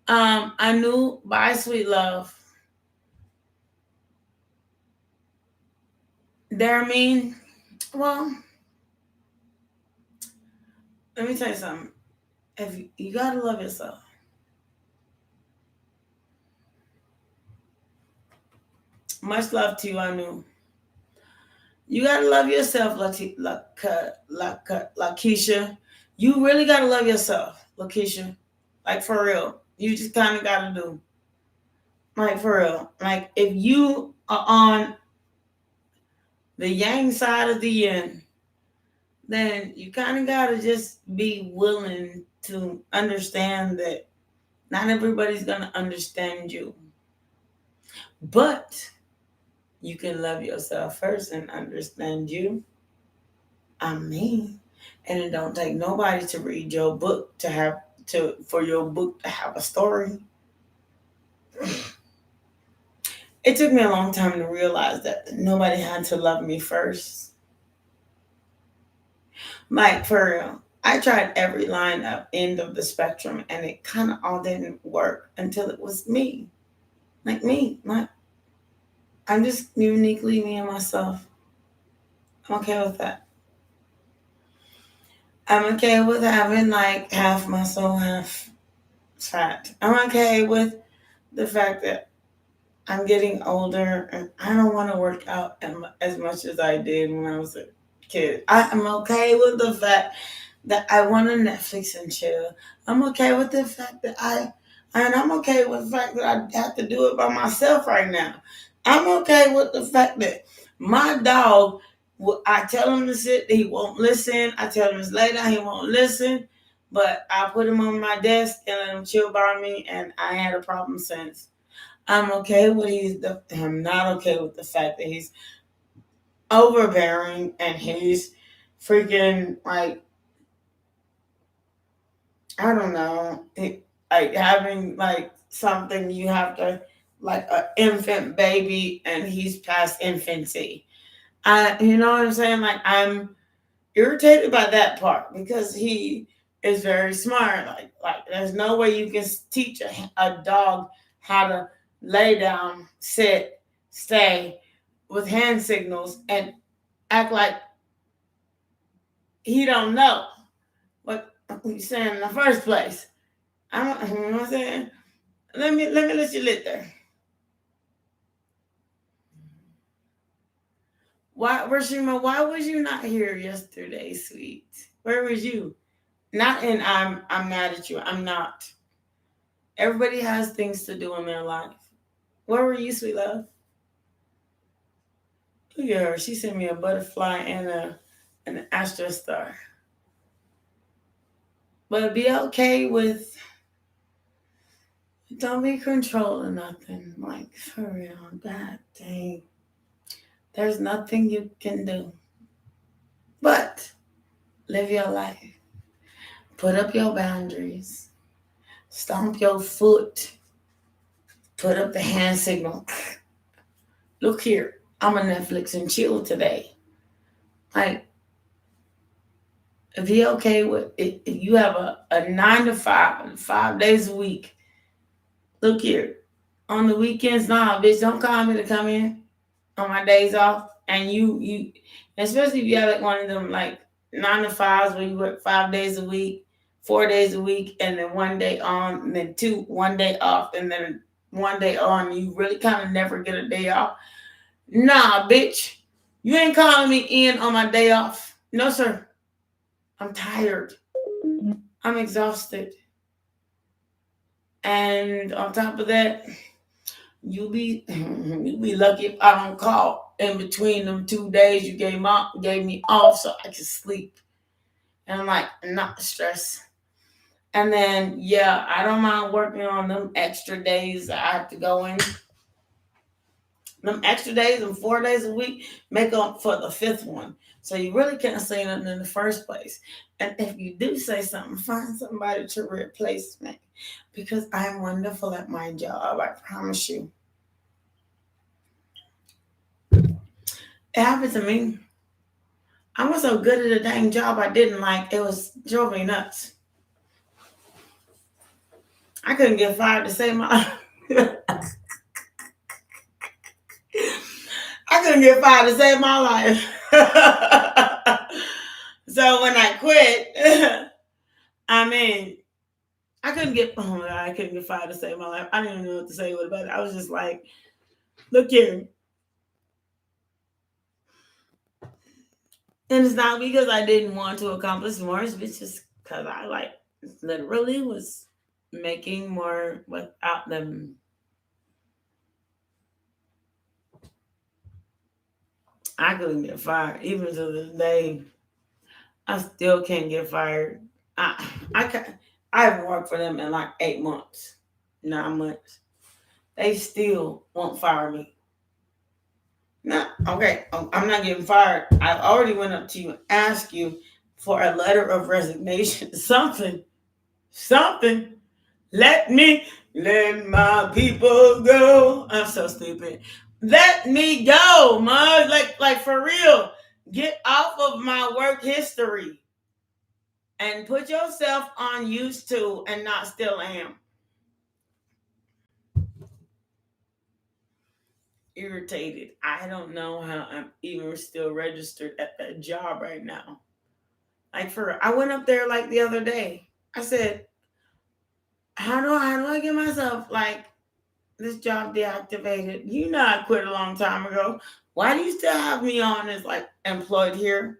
Speaker 1: I knew by sweet love. They're mean. Well, let me tell you something. If you gotta love yourself. Much love to you, I knew. You gotta love yourself, Lakeisha. You really gotta love yourself, Lakeisha. Like for real. You just kind of gotta do. Like for real. Like if you are on the yang side of the yin, then you kind of gotta just be willing to understand that not everybody's gonna understand you. But you can love yourself first and understand you. I mean, and it don't take nobody to read your book for your book to have a story. It took me a long time to realize that nobody had to love me first. Like for real. I tried every line up end of the spectrum and it kind of all didn't work until it was me. Like me. I'm just uniquely me and myself. I'm okay with that. I'm okay with having half muscle, half fat. I'm okay with the fact that I'm getting older and I don't want to work out as much as I did when I was a kid. I'm okay with the fact that I want to Netflix and chill. I'm okay with the fact that I'm okay with the fact that I have to do it by myself right now. I'm okay with the fact that my dog, I tell him to sit, he won't listen. I tell him to lay down, he won't listen. But I put him on my desk and let him chill by me, and I ain't had a problem since. I'm okay with I'm not okay with the fact that he's overbearing and he's freaking like, I don't know, like having like something you have to, like an infant baby and he's past infancy. You know what I'm saying? Like, I'm irritated by that part because he is very smart. Like there's no way you can teach a dog how to lay down, sit, stay with hand signals and act like he don't know what he's saying in the first place. You know what I'm saying? Let me let you lit there. Why, Rashima, why was you not here yesterday, sweet? Where was you? Not in I'm mad at you. I'm not. Everybody has things to do in their life. Where were you, sweet love? Look at her. She sent me a butterfly and an astro star. But be okay with, don't be controlling nothing. Like, for real. God dang. There's nothing you can do. But live your life. Put up your boundaries. Stomp your foot. Put up the hand signal. Look here. I'm a Netflix and chill today. Like, be okay with it. If you have a 9 to 5, 5 days a week, look here. On the weekends, nah, bitch, don't call me to come in on my days off. And you, especially if you have like one of them like 9 to 5s where you work 5 days a week, 4 days a week, and then one day on, and then 1 day off, and then 1 day on. You really kind of never get a day off. Nah, bitch, you ain't calling me in on my day off. No, sir. I'm tired. I'm exhausted. And on top of that, you be lucky if I don't call in between them 2 days you gave me off so I could sleep. And I'm like, not stressed. And then yeah, I don't mind working on them extra days I have to go in. Them extra days and 4 days a week make up for the fifth one. So you really can't say nothing in the first place. And if you do say something, find somebody to replace me. Because I'm wonderful at my job, I promise you. It happened to me. I was so good at a dang job I didn't like. It was drove me nuts. I couldn't get fired to save my I couldn't get fired to save my life. So when I quit, I mean, I couldn't get fired to save my life. I didn't even know what to say about it. I was just like, look here. And it's not because I didn't want to accomplish more, it's just because I like literally was making more without them. I couldn't get fired. Even to this day, I still can't get fired. I can I haven't worked for them in like 8 months, 9 months. They still won't fire me. No, okay, I'm not getting fired. I already went up to you and asked you for a letter of resignation. Something. Let my people go. I'm so stupid. Let me go, man. Like for real. Get off of my work history and put yourself on used to and not still am. Irritated. I don't know how I'm even still registered at that job right now. Like I went up there like the other day. I said, how do I get myself like this job deactivated. You know I quit a long time ago. Why do you still have me on as like employed here?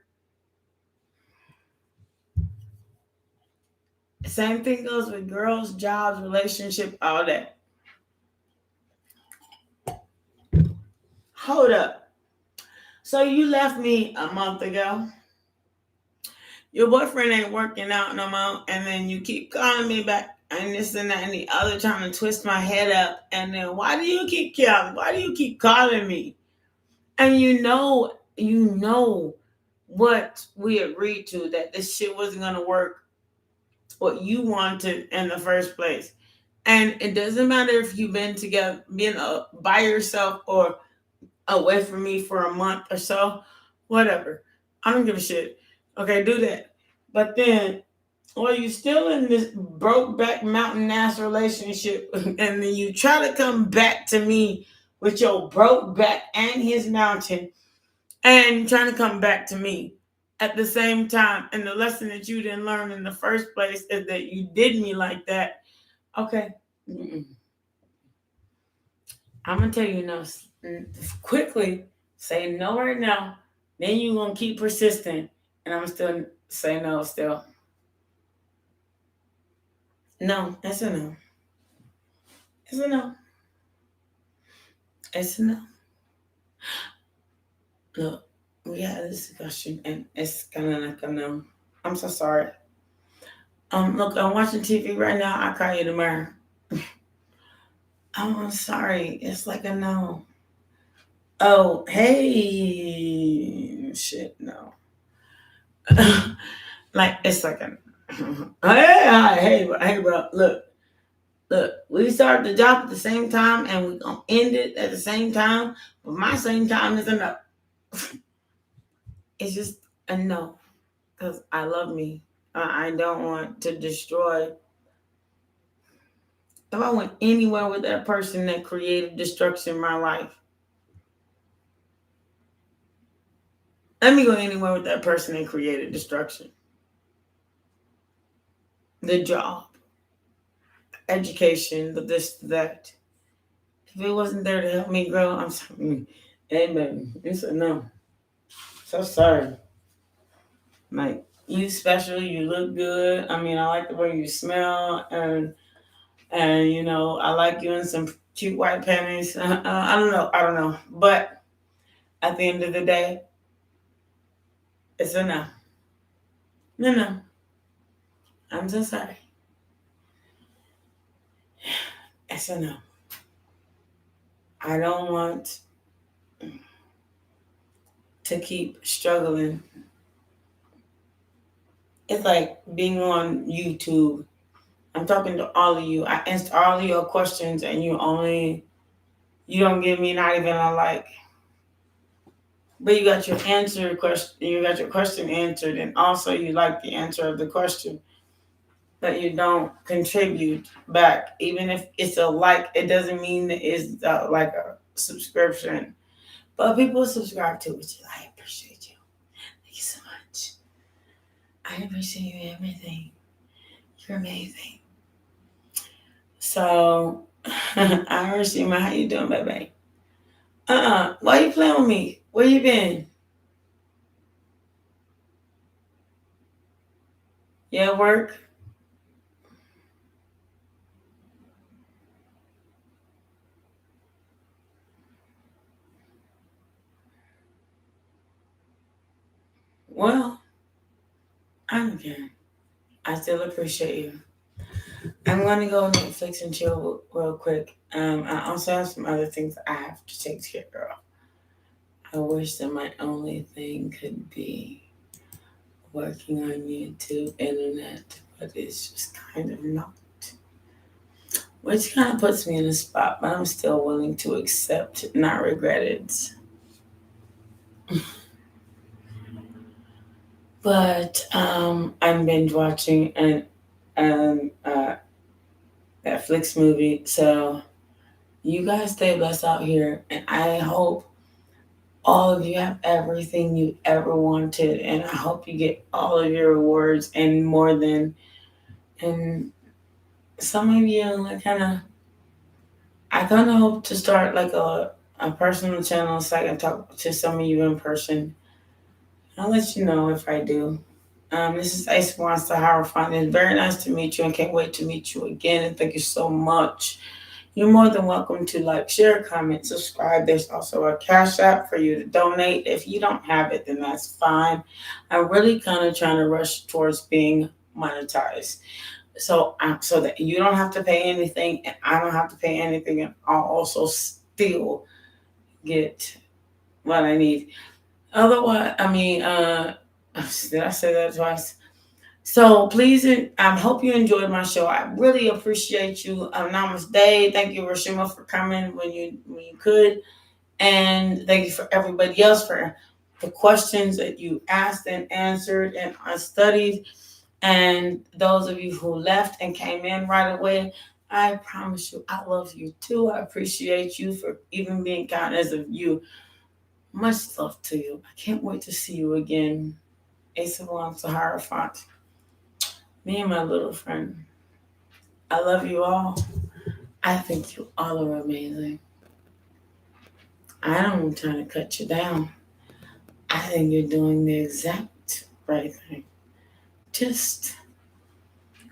Speaker 1: Same thing goes with girls, jobs, relationship, all that. Hold up. So you left me a month ago. Your boyfriend ain't working out no more, and then you keep calling me back and this and that and the other, trying to twist my head up. And then why do you keep calling? Why do you keep calling me? And you know what we agreed to, that this shit wasn't gonna work. What you wanted in the first place. And it doesn't matter if you've been together, being by yourself or away from me for a month or so, whatever. I don't give a shit. Okay, do that. But then, well, you still in this broke back mountain ass relationship, and then you try to come back to me with your broke back and his mountain, and you're trying to come back to me at the same time. And the lesson that you didn't learn in the first place is that you did me like that. Okay. I'm going to tell you no. Quickly say no right now. Then you're going to keep persisting. And I'm still say no still. No, that's a no. It's a no. It's a no. Look, we had this discussion and it's kind of like a no. I'm so sorry. Look, I'm watching TV right now. I'll call you tomorrow. I'm sorry. It's like a no. Oh, hey. Shit, no. Like, it's like a hey, bro. Look. We started the job at the same time and we're going to end it at the same time. But my same time is a no. It's just a no. Because I love me. I don't want to destroy. If I went anywhere with that person that created destruction in my life, let me go anywhere with that person that created destruction. The job, education, the this, that. If it wasn't there to help me grow, I'm sorry. Hey, baby, it's a no. So sorry. Like, you special, you look good. I mean, I like the way you smell, and you know, I like you in some cute white panties. I don't know. But at the end of the day, it's a no. No. I'm so sorry. It's a no. I don't want to keep struggling. It's like being on YouTube. I'm talking to all of you. I answer all of your questions, and you don't give me not even a like. But you got your question answered, and also you like the answer of the question. But you don't contribute back. Even if it's a like, it doesn't mean that it's like a subscription. But people subscribe to it. I appreciate you. Thank you so much. I appreciate you everything. You're amazing. So, Iris, how you doing, baby? Why you playing with me? Where you been? Yeah, work? Well, I don't care. I still appreciate you. I'm going to go on Netflix and chill real quick. I also have some other things I have to take care of. I wish that my only thing could be working on YouTube, internet, but it's just kind of not. Which kind of puts me in a spot, but I'm still willing to accept, not regret it. But I'm binge watching an Netflix movie, so you guys stay blessed out here, and I hope all of you have everything you ever wanted, and I hope you get all of your rewards and more than. And some of you kind of I kind of hope to start like a personal channel so I can talk to some of you in person. I'll let you know if I do. This is Ice Wants the Hierophant. It's very nice to meet you and can't wait to meet you again. And thank you so much. You're more than welcome to like, share, comment, subscribe. There's also a Cash App for you to donate. If you don't have it, then that's fine. I'm really kind of trying to rush towards being monetized. So that you don't have to pay anything and I don't have to pay anything, and I'll also still get what I need. Otherwise, I mean, did I say that twice? So please, I hope you enjoyed my show. I really appreciate you. Namaste. Thank you, Rashima, for coming when you could, and thank you for everybody else for the questions that you asked and answered and I studied. And those of you who left and came in right away, I promise you, I love you too. I appreciate you for even being kindness of you. Much love to you. I can't wait to see you again. Ace of Wands, the Hierophant. Me and my little friend. I love you all. I think you all are amazing. I don't trying to cut you down. I think you're doing the exact right thing. Just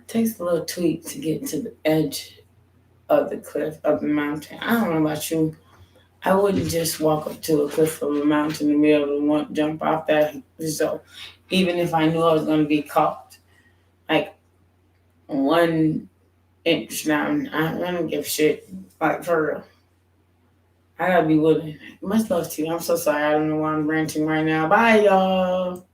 Speaker 1: takes a little tweak to get to the edge of the cliff of the mountain. I don't know about you. I wouldn't just walk up to a cliff of a mountain and be able to jump off that. So even if I knew I was going to be caught like 1 inch down, I don't give a shit. Like for real. I gotta be willing. Much love to you. I'm so sorry. I don't know why I'm ranting right now. Bye, y'all.